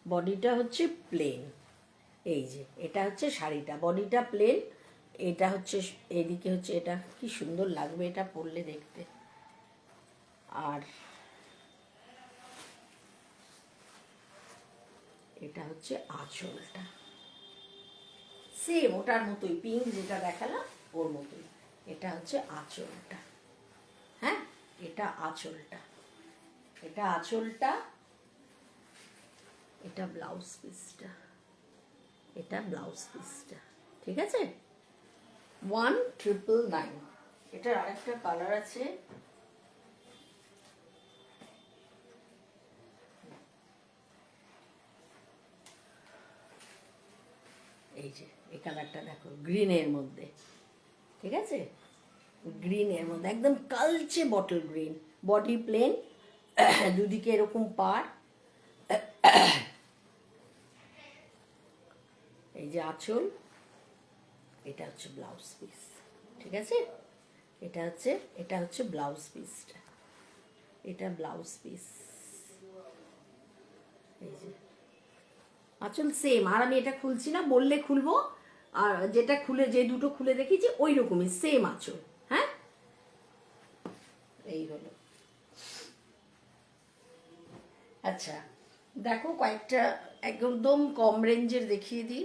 বডিটা হচ্ছে প্লেন। এই যে এটা হচ্ছে শাড়িটা, বডিটা প্লেন। এটা হচ্ছে এদিকে হচ্ছে, এটা কি সুন্দর লাগবে এটা পরলে দেখতে। আর এটা হচ্ছে আঁচলটা, সেম ওটার মতোই, পিঙ্ক যেটা দেখালাম ওর মতোই। এটা হচ্ছে আঁচলটা। হ্যাঁ, এটা আঁচলটা, এটা আঁচলটা, এটা ব্লাউজ পিসটা, এটা ব্লাউজ পিসটা। ঠিক আছে, 1999। এটার আরেকটা কালার আছে, এই যে এই কালারটা দেখো, গ্রিনের মধ্যে। ঠিক আছে, গ্রিনের মধ্যে একদম কালচে বটল গ্রিন, বডি প্লেন, দুদিকে এরকম পাড়। এই যে আঁচল, এটা হচ্ছে ব্লাউজ পিস। ঠিক আছে, এটা হচ্ছে ব্লাউজ পিসটা, এটা ব্লাউজ পিস। এই যে আঁচল সেম। আর আমি এটা খুলছি না, বললে খুলবো। আর যেটা খুলে, যে দুটো খুলে দেখিয়েছি ওই রকমই সেম আঁচল। হ্যাঁ, এই হলো। আচ্ছা, দেখো কয়েকটা একদম কম রেঞ্জের দেখিয়ে দিই।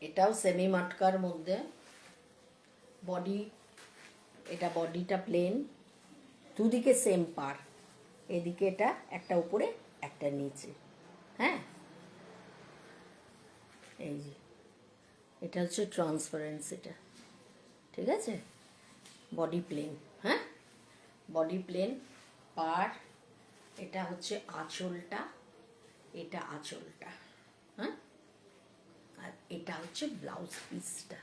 এটাও সেমি মাটকার মধ্যে, বডি, এটা বডিটা প্লেন, দুদিকে সেম পার। এদিকে এটা একটা উপরে একটা নিচে। হ্যাঁ, এই যে এটা হচ্ছে ট্রান্সপারেন্স এটা। ঠিক আছে, বডি প্লেন। হ্যাঁ, বডি প্লেন, পার। এটা হচ্ছে আঁচলটা, এটা আঁচলটা। হ্যাঁ, আর এটা হচ্ছে ব্লাউজ পিসটা।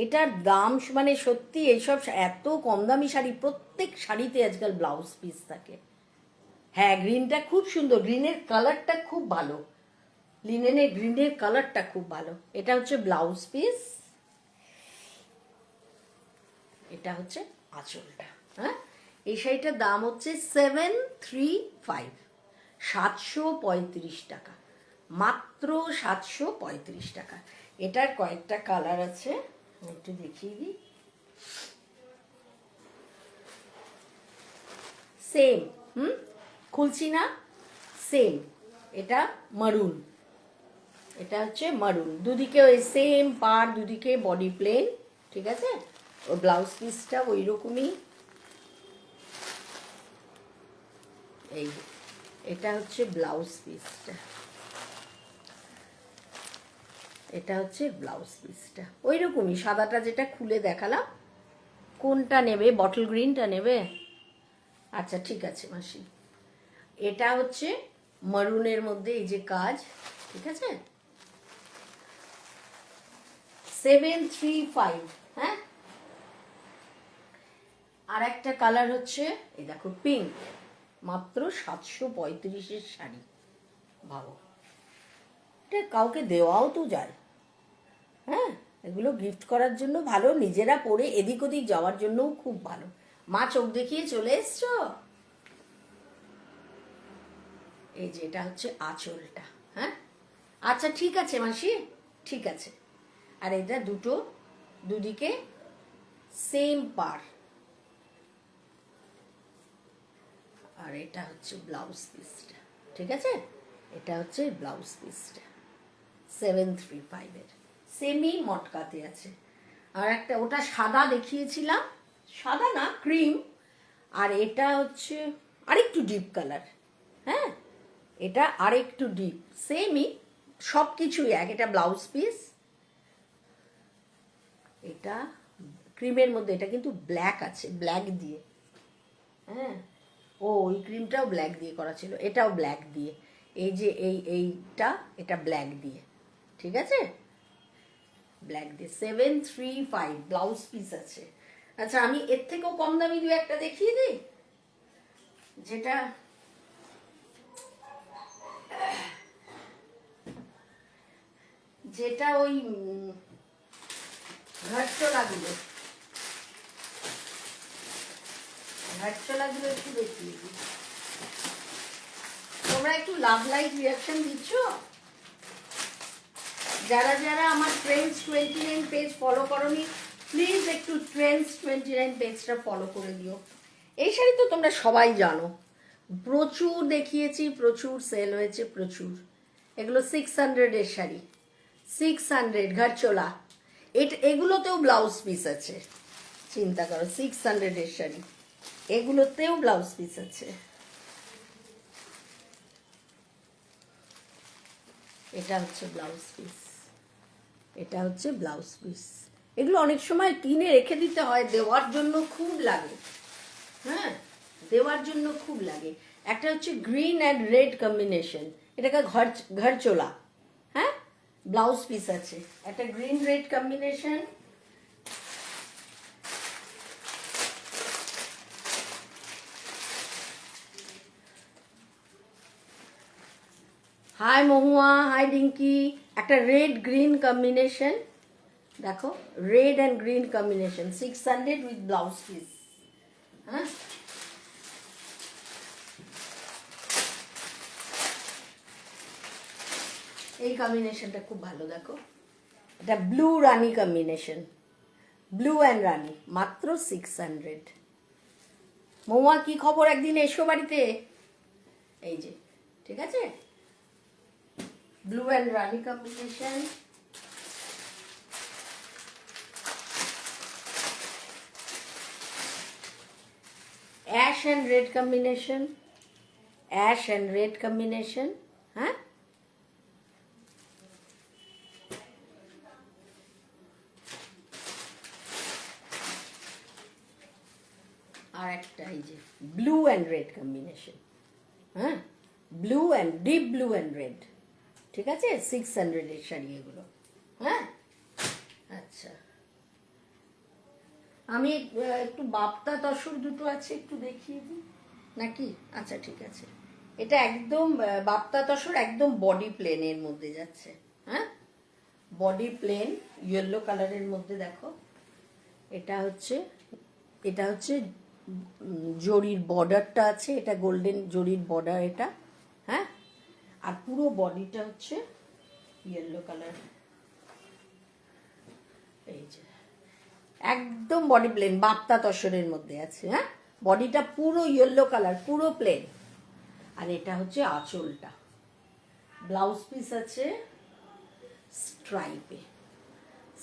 এটার দাম মানে সত্যি, এইসব এত কম দামি শাড়ি, প্রত্যেক শাড়িতে আজকাল ব্লাউজ পিস থাকে। হ্যাঁ, গ্রিনটা খুব সুন্দর, গ্রিনের কালারটা খুব ভালো, লিনেনের গ্রিনের কালারটা খুব ভালো। এটা হচ্ছে ব্লাউজ পিস, এটা হচ্ছে আঁচলটা। হ্যাঁ, এই শাড়িটার দাম হচ্ছে 735, 735 টাকা, মাত্র 735 টাকা। এটার কয়েকটা কালার আছে, একটু দেখিয়ে দিই। সেম, খুলছি না, সেম। এটা মারুন, এটা হচ্ছে মারুন, দুদিকে ওই সেম পার, দুদিকে বডি প্লেন। ঠিক আছে, ও ব্লাউজ পিসটা ওই রকমই। এই এটা হচ্ছে ব্লাউজ পিসটা, এটা হচ্ছে ব্লাউজ পিসটা ওই রকমই সাদাটা যেটা খুলে দেখালাম। কোনটা নেবে? বটল গ্রিনটা নেবে? আচ্ছা ঠিক আছে মাসি। এটা হচ্ছে মারুনের মধ্যে এই যে কাজ, ঠিক আছে, 735। হ্যাঁ, আর একটা কালার হচ্ছে এই দেখো পিঙ্ক, মাত্র 735-এর শাড়ি। ভালো, এটা কাউকে দেওয়াও তো যায়। হ্যাঁ, এগুলো গিফট করার জন্য ভালো, নিজেরা পরে এদিক ওদিক যাওয়ার জন্যও খুব ভালো। মা চোখ দেখিয়ে চলে এসছো। এই যে এটা হচ্ছে আঁচলটা। হ্যাঁ, আচ্ছা ঠিক আছে মাসি, ঠিক আছে। আর এটা দুটো দুদিকে সেম পার। আর এটা হচ্ছে ব্লাউজ পিসটা, ঠিক আছে, এটা হচ্ছে ব্লাউজ পিসটা 735-এর, সেমি মটকাতে আছে। আর একটা ওটা সাদা দেখিয়েছিলাম, সাদা না ক্রিম, আর এটা হচ্ছে আরেকটু ডিপ কালার। হ্যাঁ, এটা আরেকটু ডিপ, সেমই, সব কিছুই এক। এটা ব্লাউজ পিস, এটা ক্রিমের মধ্যে, এটা কিন্তু ব্ল্যাক আছে, ব্ল্যাক দিয়ে। হ্যাঁ, ও ওই ক্রিমটাও ব্ল্যাক দিয়ে করা ছিল, এটাও ব্ল্যাক দিয়ে। এই যে এইটা, এটা ব্ল্যাক দিয়ে, ঠিক আছে, ব্ল্যাক দিয়ে 735 ব্লাউজ পিস আছে। আচ্ছা আমি এর থেকেও কম দামি দু একটা দেখিয়ে দিই, যেটা যেটা ওই ঘাটচোলাগুলো ঘাটচোলাগুলো একটু দেখিয়ে দিই। তোমরা একটু লাভ লাইক রিয়াকশন দিচ্ছ যারা যারা আমার ট্রেন্ডস 29 পেজ ফলো করনি, প্লিজ একটু ট্রেন্ডস 29 পেজটা ফলো করে দিও। এই শাড়ি তো তোমরা সবাই জানো, প্রচুর দেখিয়েছি, প্রচুর সেল হয়েছে, প্রচুর। এগুলো 600-এর শাড়ি, 600 ঘাটচোলা। এগুলোতেও ব্লাউজ পিস আছে, চিন্তা করো, 600-এর শাড়ি, এগুলোতেও ব্লাউজ পিস আছে। এটা হচ্ছে ব্লাউজ পিস, এটা হচ্ছে ব্লাউজ পিস। এগুলো অনেক সময় কিনে রেখে দিতে হয়, দেওয়ার জন্য খুব লাগে। হ্যাঁ, দেওয়ার জন্য খুব লাগে। একটা হচ্ছে গ্রিন অ্যান্ড রেড কম্বিনেশন, এটাকে ঘরচোলা। হ্যাঁ, ব্লাউজ পিস আছে, একটা green red combination. Hi Mahua, hi Dinky. একটা রেড গ্রিন কম্বিনেশন, দেখো, red and green combination 600 with blouse piece. হ্যাঁ, এই কম্বিনেশনটা খুব ভালো, দেখো, এটা blue rani combination, blue and rani, মাত্র 600। মহুয়া কি খবর, একদিন এসো বাড়িতে। এই যে, ঠিক আছে, blue and Rani combination. Ash and red combination, ash and red combination. হ্যাঁ, আর একটা এই যে ব্লু অ্যান্ড রেড কম্বিনেশন। হ্যাঁ, blue and deep blue and red, ঠিক আছে, 600-এর শাড়ি এগুলো। হ্যাঁ, আচ্ছা আমি একটু বাপ্তা তসর দুটো আছে, একটু দেখিয়ে দিই নাকি? আচ্ছা ঠিক আছে, এটা একদম বাপ্তা তসর, একদম বডি প্লেনের মধ্যে যাচ্ছে। হ্যাঁ, বডি প্লেন ইয়েলো কালারের মধ্যে, দেখো, এটা হচ্ছে জরির বর্ডারটা আছে, এটা গোল্ডেন জরির বর্ডার এটা। হ্যাঁ, আর পুরো বডিটা হচ্ছে ইয়েলো কালার। এই যে একদম বডি প্লেন, বাপ্তা তসরের মধ্যে আছে। হ্যাঁ, বডিটা পুরো ইয়েলো কালার, পুরো প্লেন। আর এটা হচ্ছে আঁচলটা, ব্লাউজ পিস আছে স্ট্রাইপে,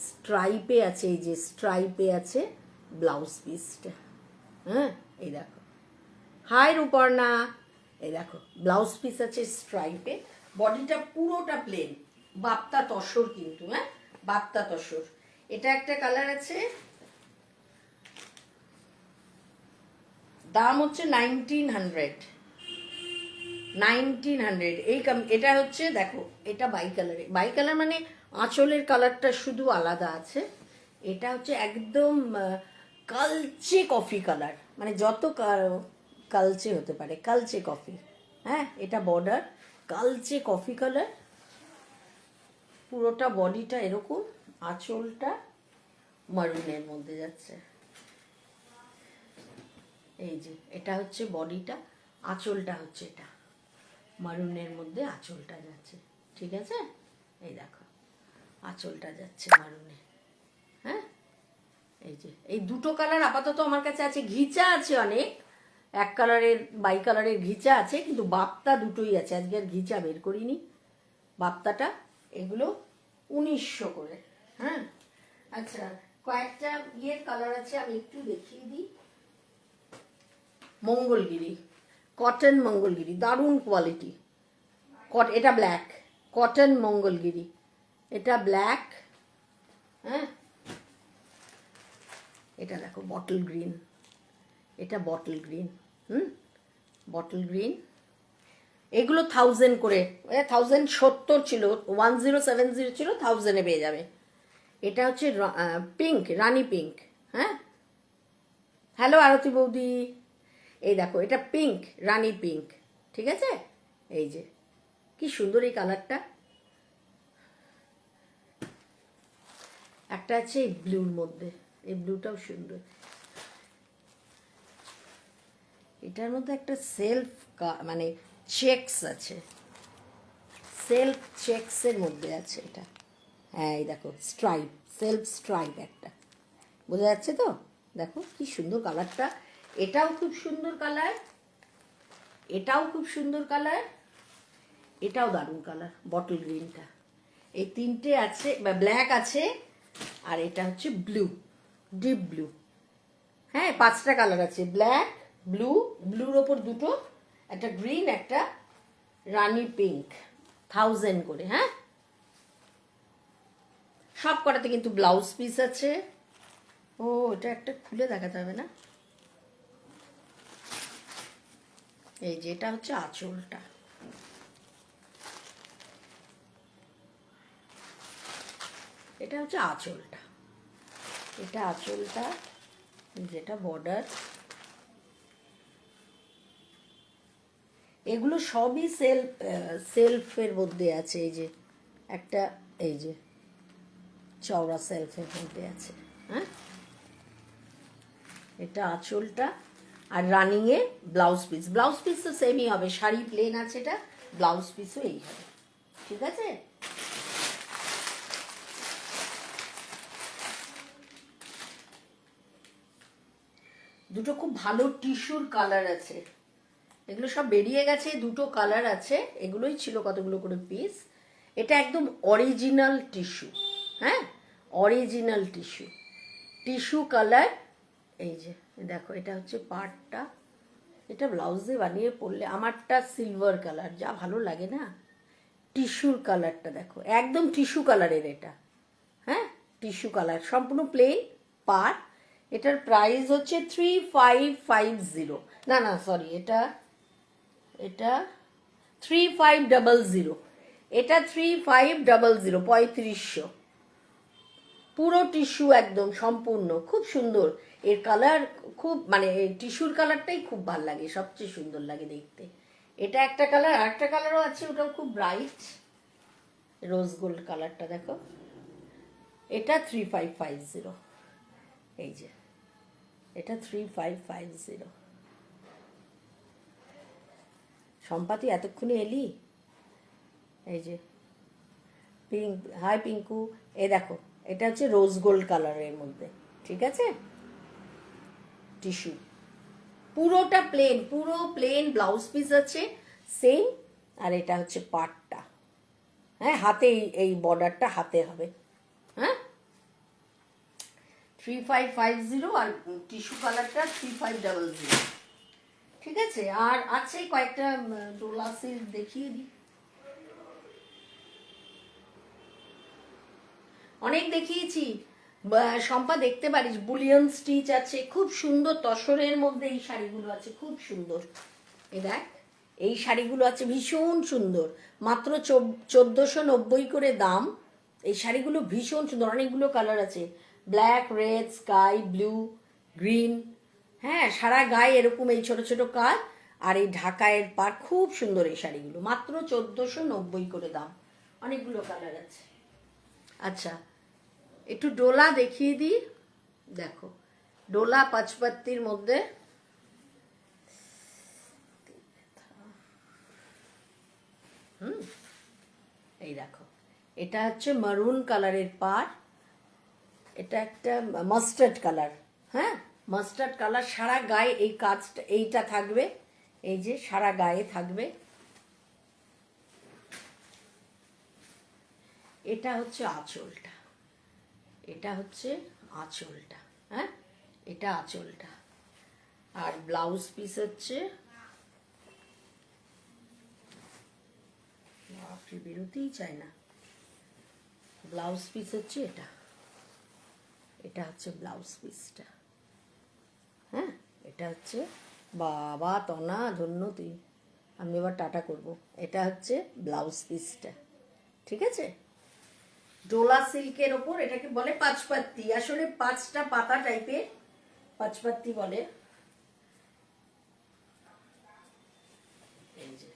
স্ট্রাইপে আছে, এই যে স্ট্রাইপে আছে ব্লাউজ পিসটা। হ্যাঁ, এই দেখো। হাই রূপর্ণা, এই দেখো ব্লাউজ পিস আছে স্ট্রাইপে, বডিটা পুরোটা প্লেন, বাপ্তা তসর কিন্তু, হ্যাঁ বাপ্তা তসর। এটা একটা কালার আছে, দাম হচ্ছে 1900। এই এটা হচ্ছে দেখো, এটা বাই কালারে, বাই কালার মানে আঁচলের কালারটা শুধু আলাদা আছে। এটা হচ্ছে একদম কালচে কফি কালার, মানে যত কালচে হতে পারে, কালচে কফি। হ্যাঁ, এটা বর্ডার কালচে কফি কালার, পুরোটা বডিটা এরকম, আঁচলটা মারুনের মধ্যে যাচ্ছে। এই যে এটা হচ্ছে বডিটা, আঁচলটা হচ্ছে এটা মারুনের মধ্যে, আঁচলটা যাচ্ছে, ঠিক আছে। এই দেখো আঁচলটা যাচ্ছে মারুনে, হ্যাঁ। এই যে এই দুটো কালার আপাতত আমার কাছে আছে, ঘিচা আছে অনেক, এক কালারের বাই কালারের ঘিচা আছে, কিন্তু বাপ্তা দুটোই আছে, আজকে আর ঘিচা বের করিনি। বাপ্তাটা এগুলো 1900 করে, হ্যাঁ। আচ্ছা, কয়েকটা ইয়ের কালার আছে, আমি একটু দেখিয়ে দিই। মঙ্গলগিরি, কটন মঙ্গলগিরি, দারুণ কোয়ালিটি। এটা ব্ল্যাক, কটন মঙ্গলগিরি, এটা ব্ল্যাক, হ্যাঁ। এটা দেখো বটল গ্রিন, এটা বটল গ্রিন, বটল গ্রিন। এগুলো 1000 করে, 1070 ছিল, 1070 ছিল, 1000-এ পেয়ে যাবে। এটা হচ্ছে পিঙ্ক, রানী পিঙ্ক, হ্যাঁ। হ্যালো আরতি বৌদি, এই দেখো এটা পিঙ্ক, রানী পিঙ্ক, ঠিক আছে। এই যে কি সুন্দর এই কালারটা। একটা আছে এই ব্লুর মধ্যে, এই ব্লুটাও সুন্দর। এটার মধ্যে একটা সেলফ মানে চেকস আছে, সেলফ চেকসের মধ্যে আছে এটা, হ্যাঁ। এই দেখো স্ট্রাইপ, সেলফ স্ট্রাইপ একটা, বোঝা যাচ্ছে তো। দেখো কি সুন্দর কালারটা, এটাও খুব সুন্দর কালার, এটাও খুব সুন্দর কালার, এটাও দারুণ কালার, বটল গ্রিনটা। এই তিনটে আছে, বা ব্ল্যাক আছে, আর এটা হচ্ছে ব্লু, ডিপ ব্লু, হ্যাঁ। 5টা কালার আছে, ব্ল্যাক, ব্লু, ব্লুর ওপর দুটো, একটা গ্রিন, একটা রানি পিঙ্ক, 1000 করে, হ্যাঁ। সব কটাতে কিন্তু ব্লাউজ পিস আছে। ও এটা একটা খুলে দেখাতে হবে না। এই যে এটা হচ্ছে আঁচলটা, এটা হচ্ছে আঁচলটা, এটা আঁচলটা, যেটা বর্ডার। এগুলো সবই সেলফের মধ্যে আছে। এই যে একটা, এই যে চওড়া সেলফের মধ্যে আছে, হ্যাঁ। এটা আঁচলটা, আর রানিংয়ে ব্লাউজ পিস, ব্লাউজ পিস তো সেমই হবে, শাড়ি প্লেন আছে, এটা ব্লাউজ পিসও এই হবে, ঠিক আছে। দুটো খুব ভালো টিস্যুর কালার আছে, এগুলো সব বেরিয়ে গেছে, দুটো কালার আছে, এগুলোই ছিল কতগুলো করে পিস। এটা একদম অরিজিনাল টিস্যু, হ্যাঁ, অরিজিনাল টিস্যু, টিস্যু কালার। এই যে দেখো এটা হচ্ছে পার্টটা, এটা ব্লাউজে বানিয়ে পরলে, আমারটা সিলভার কালার, যা ভালো লাগে না। টিস্যুর কালারটা দেখো, একদম টিস্যু কালারের এটা, হ্যাঁ, টিস্যু কালার, সম্পূর্ণ প্লেন পার। এটার প্রাইস হচ্ছে 3550, না না সরি, এটা এটা 3500, এটা 3500, 3500, পুরো টিস্যু একদম সম্পূর্ণ, খুব সুন্দর এর কালার, খুব মানে টিস্যুর কালারটাই খুব ভালো লাগে, সবচেয়ে সুন্দর লাগে দেখতে। এটা একটা কালার, আর একটা কালারও আছে, ওটাও খুব ব্রাইট, রোজ গোল্ড কালারটা দেখো, এটা 3550, এই যে এটা 3550। সম্পাতি এতক্ষণে এলি, এই যে পিঙ্ক, হাই পিঙ্কু, এ দেখো এটা হচ্ছে রোজ গোল্ড কালারের মধ্যে, ঠিক আছে। টিস্যু পুরোটা প্লেন, পুরো প্লেন ব্লাউজ পিস আছে সেম, আর এটা হচ্ছে পাটটা, হ্যাঁ, হাতে এই বর্ডারটা হাতে হবে, হ্যাঁ। 3550, আর টিস্যু কালারটা 3500। ঠিক আছে, আর আছে কয়েকটা ডোলা সিল্ক দেখিয়ে দিই। অনেক দেখিয়েছি, শম্পা দেখতে পারিস, বুলিয়ন স্টিচ আছে, খুব সুন্দর তসরের মধ্যে এই শাড়িগুলো আছে, খুব সুন্দর। এ দেখ, এই শাড়িগুলো আছে ভীষণ সুন্দর, মাত্র 1490 করে দাম। এই শাড়িগুলো ভীষণ সুন্দর, অনেকগুলো কালার আছে, black, red, sky blue, green. হ্যাঁ, সারা গায়ে এরকম এই ছোট ছোট কাজ, আর এই ঢাকায়ের পার, খুব সুন্দর এই শাড়িগুলো, মাত্র 1490 করে দাম, অনেকগুলো কালার আছে। আচ্ছা, একটু ডোলা দেখিয়ে দিই। দেখো, ডোলা পাঁচপাত্তির মধ্যে, এই দেখো, এটা হচ্ছে মারুন কালারের পার, এটা একটা মাস্টার্ড কালার। হ্যাঁ, মাস্টার্ড কালার, সারা গায়ে এই কাজটা, এইটা থাকবে, এই যে সারা গায়ে থাকবে। এটা হচ্ছে আঁচলটা, এটা হচ্ছে আঁচলটা। হ্যাঁ, এটা আঁচলটা, আর ব্লাউজ পিস হচ্ছে, বেরোতেই চায় না, ব্লাউজ পিস হচ্ছে এটা, এটা হচ্ছে ব্লাউজ পিসটা। হ্যাঁ, এটা হচ্ছে, বাবা তনা ধন্য তুই, আমি এবার টাটা করব। এটা হচ্ছে ব্লাউজ পিসটা, ঠিক আছে। ডোলা সিল্কের ওপর, এটাকে বলে পাঁচপাত্তি, আসলে 5টা পাতা টাইপের পাঁচপাত্তি বলে। এই যে,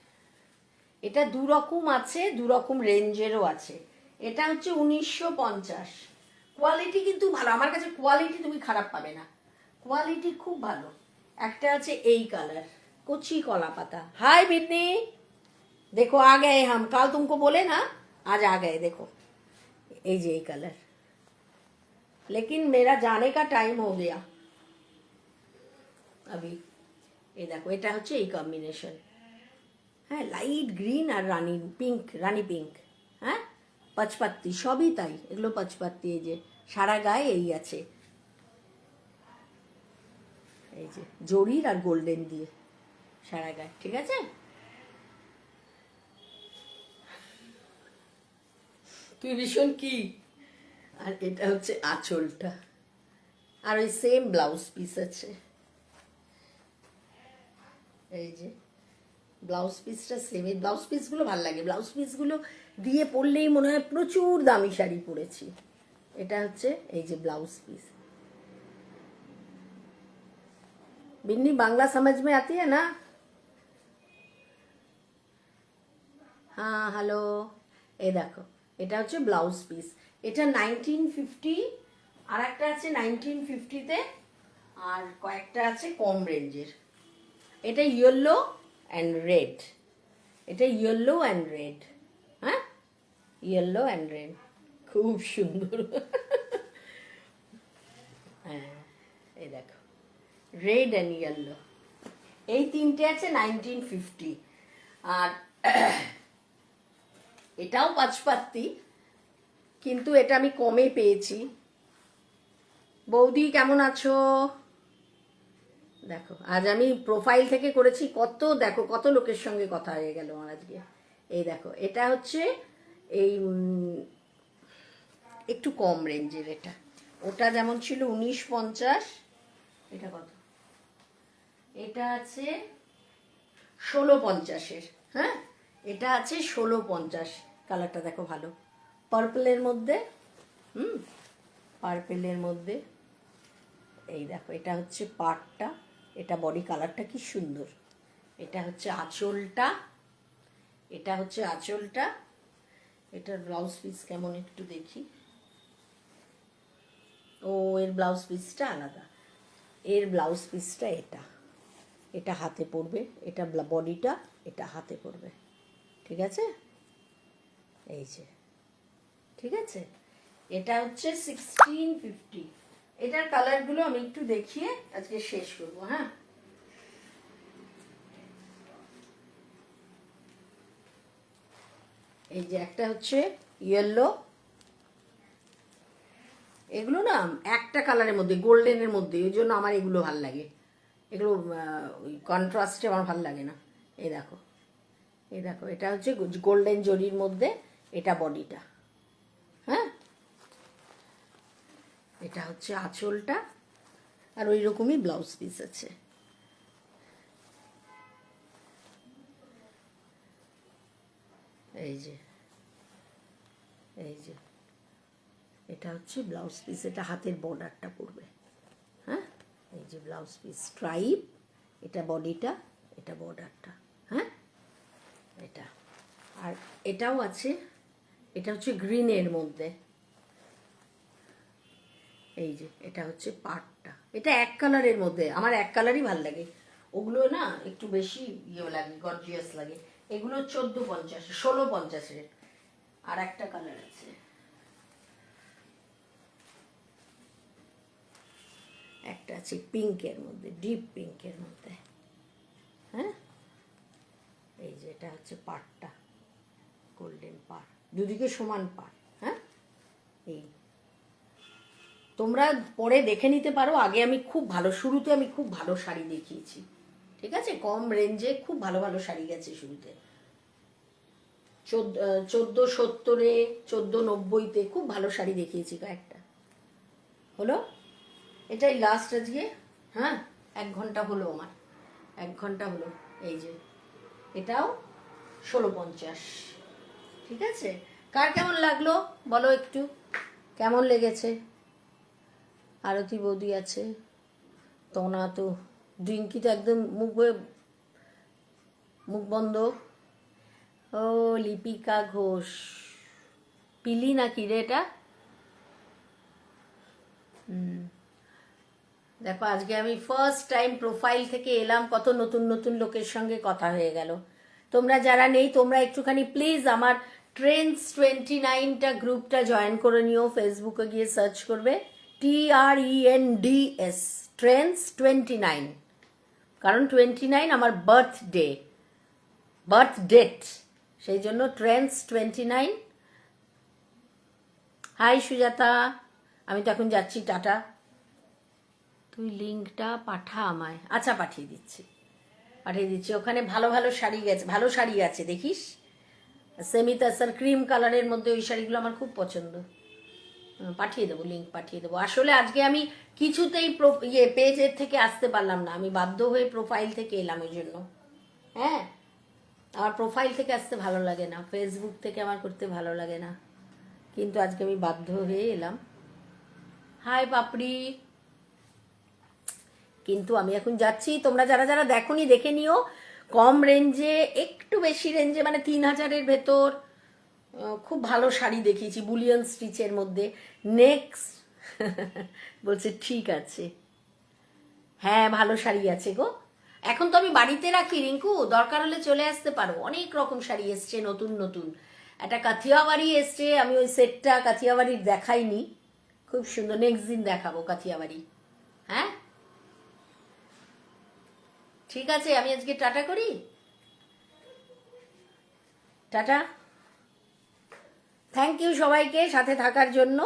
এটা দু রকম আছে, দু রকম রেঞ্জেরও আছে। এটা হচ্ছে 1950, কোয়ালিটি কিন্তু ভালো, আমার কাছে কোয়ালিটি তুমি খারাপ পাবে না, কোয়ালিটি খুব ভালো। একটা আছে এই কালার, কচি কলা পাতা। हाय बिन्नी, देखो आ गए हम, कल तुमको बोले ना, आज आ गए, देखो এই যে এই কালার, लेकिन मेरा जाने का टाइम हो गया अभी। এই দেখো, এটা হচ্ছে এই কম্বিনেশন। হ্যাঁ, লাইট গ্রিন আর রানী পিঙ্ক, রানী পিঙ্ক। হ্যাঁ, পাঁচপাত্তি সবই তাই, এগুলো পাঁচপাত্তি। এই যে সারা গায়ে এই আছে, এই যে জরির আর গোল্ডেন দিয়ে সারা গায়ে, ঠিক আছে। তুই ভীষণ কি। আর এটা হচ্ছে আঁচলটা, আর ওই সেম ব্লাউজ পিস আছে, এই যে ব্লাউজ পিসটা সেম। এই ব্লাউজ পিসগুলো ভালো লাগে, ব্লাউজ পিসগুলো দিয়ে পরলেই মনে হয় প্রচুর দামি শাড়ি পরেছি। এটা হচ্ছে এই যে ব্লাউজ পিস। बिन्नी बांग्ला समझ में आती है ना? হ্যাঁ, হ্যালো। এই দেখো, এটা হচ্ছে ব্লাউজ পিস, এটা 1950, আর একটা আছে 1950-তে, আর কয়েকটা আছে কম রেঞ্জের। এটা ইয়েলো অ্যান্ড রেড, এটা ইয়েলো অ্যান্ড রেড। হ্যাঁ, ইয়েলো অ্যান্ড রেড, খুব সুন্দর। হ্যাঁ, এই দেখো, রেড অ্যান্ড ইয়েলো, এই তিনটে আছে 1950। আর এটাও পাঁচপাত্তি, কিন্তু এটা আমি কমে পেয়েছি। বৌদি কেমন আছো? দেখো, আজ আমি প্রোফাইল থেকে করেছি, কত দেখো, কত লোকের সঙ্গে কথা হয়ে গেল আমার আজকে। এই দেখো, এটা হচ্ছে এই একটু কম রেঞ্জের, এটা, ওটা যেমন ছিল 1950, এটা কত, এটা আছে 1650-এর। হ্যাঁ, এটা আছে 1650, কালারটা দেখো ভালো, পার্পলের মধ্যে। পার্পেলের মধ্যে, এই দেখো, এটা হচ্ছে পাটটা, এটা বডি কালারটা কি সুন্দর। এটা হচ্ছে আঁচলটা, এটা হচ্ছে আঁচলটা। এটার ব্লাউজ পিস কেমন একটু দেখি। ও, এর ব্লাউজ পিসটা আলাদা, এর ব্লাউজ পিসটা এটা, এটা হাতে পড়বে, এটা বডিটা, এটা হাতে পড়বে, ঠিক আছে। এই যে, ঠিক আছে, এটা হচ্ছে 1650। এটার কালারগুলো আমি একটু দেখিয়ে আজকে শেষ করবো। হ্যাঁ, এই যে একটা হচ্ছে ইয়েলো, এগুলো না একটা কালারের মধ্যে, গোল্ডেনের মধ্যে, ওই জন্য আমার এগুলো ভাল লাগে। এগুলো ওই কন্ট্রাস্টে আমার ভালো লাগে না। এই দেখো, এই দেখো, এটা হচ্ছে গোল্ডেন জরির মধ্যে, এটা বডিটা। হ্যাঁ, এটা হচ্ছে আঁচলটা, আর ওই রকমই ব্লাউজ পিস আছে। এই যে, এই যে, এটা হচ্ছে ব্লাউজ পিস, এটা হাতের বর্ডারটা পড়বে। হ্যাঁ, এই যে ব্লাউজ পিস স্ট্রাইপ, এটা বডিটা, এটা বর্ডারটা। হ্যাঁ, এটা, আর এটাও আছে, এটা হচ্ছে গ্রিনের মধ্যে। এই যে এটা হচ্ছে পাটটা, এটা এক কালারের মধ্যে, আমার এক কালারই ভাল লাগে। ওগুলো না একটু বেশি ইয়ে লাগে, গর্জিয়াস লাগে। এগুলো 1450, 1650-এর। আর একটা কালার আছে, একটা আছে পিঙ্কের মধ্যে, ডিপ পিঙ্কের মধ্যে। হ্যাঁ, এই যে এটা হচ্ছে পাটটা, গোল্ডেন পাট, দুদিকে সমান পাট। হ্যাঁ, এই তোমরা পরে দেখে নিতে পারো। আগে আমি খুব ভালো, শুরুতে আমি খুব ভালো শাড়ি দেখিয়েছি, ঠিক আছে, কম রেঞ্জে খুব ভালো ভালো শাড়ি গেছে শুরুতে। 1470-এ, 1490-তে খুব ভালো শাড়ি দেখিয়েছি কয়েকটা। হলো, এটাই লাস্ট আজকে। হ্যাঁ, 1 ঘন্টা হলো আমার, 1 ঘন্টা হলো। এই যে এটাও 1650, ঠিক আছে। কার কেমন লাগলো বলো একটু, কেমন লেগেছে? আরতি বৌদি আছে, তোনা তো, ড্রিঙ্কি তো একদম মুখ বন্ধ। ও লিপিকা ঘোষ, পিলি নাকি রে এটা? দেখো, আজকে আমি ফার্স্ট টাইম প্রোফাইল থেকে এলাম, কত নতুন নতুন লোকের সঙ্গে কথা হয়ে গেল। তোমরা যারা নেই, তোমরা একটুখানি প্লিজ আমার Trends29টা গ্রুপটা জয়েন করে নিও। ফেসবুকে গিয়ে সার্চ করবে TRENDS, Trends29, কারণ 29 আমার বার্থ ডেট, সেই জন্য Trends29। হাই সুজাতা, আমি তো এখন যাচ্ছি, টাটা। তুই লিঙ্কটা পাঠা আমায়। আচ্ছা, পাঠিয়ে দিচ্ছি। ওখানে ভালো ভালো শাড়ি গেছে, ভালো শাড়ি আছে, দেখিস। সেমি তাসার ক্রিম কালারের মধ্যে ওই শাড়িগুলো আমার খুব পছন্দ। পাঠিয়ে দেবো, লিঙ্ক পাঠিয়ে দেবো। আসলে আজকে আমি কিছুতেই পেজের থেকে আসতে পারলাম না, আমি বাধ্য হয়ে প্রোফাইল থেকে এলাম ওই জন্য। হ্যাঁ, আমার প্রোফাইল থেকে আসতে ভালো লাগে না, ফেসবুক থেকে আমার করতে ভালো লাগে না, কিন্তু আজকে আমি বাধ্য হয়ে এলাম। হাই পাপড়ি, কিন্তু আমি এখন যাচ্ছি। তোমরা যারা যারা দেখোনি দেখে নিও। কম রেঞ্জে, একটু বেশি রেঞ্জে, মানে 3000-এর ভেতর খুব ভালো শাড়ি দেখিয়েছি, বুলিয়ন স্টিচের মধ্যে। নেক্সট বলছে ঠিক আছে, হ্যাঁ ভালো শাড়ি আছে গো। এখন তো আমি বাড়িতে রাখি রিঙ্কু, দরকার হলে চলে আসতে পারো। অনেক রকম শাড়ি এসছে নতুন নতুন। একটা কাথিয়াবাড়ি এসছে, আমি ওই সেটটা কাথিয়াবাড়ির দেখাইনি, খুব সুন্দর, নেক্সট দিন দেখাবো কাথিয়াবাড়ি। হ্যাঁ, ঠিক আছে, আমি আজকে টাটা করি, টাটা। থ্যাংক ইউ সবাইকে সাথে থাকার জন্য।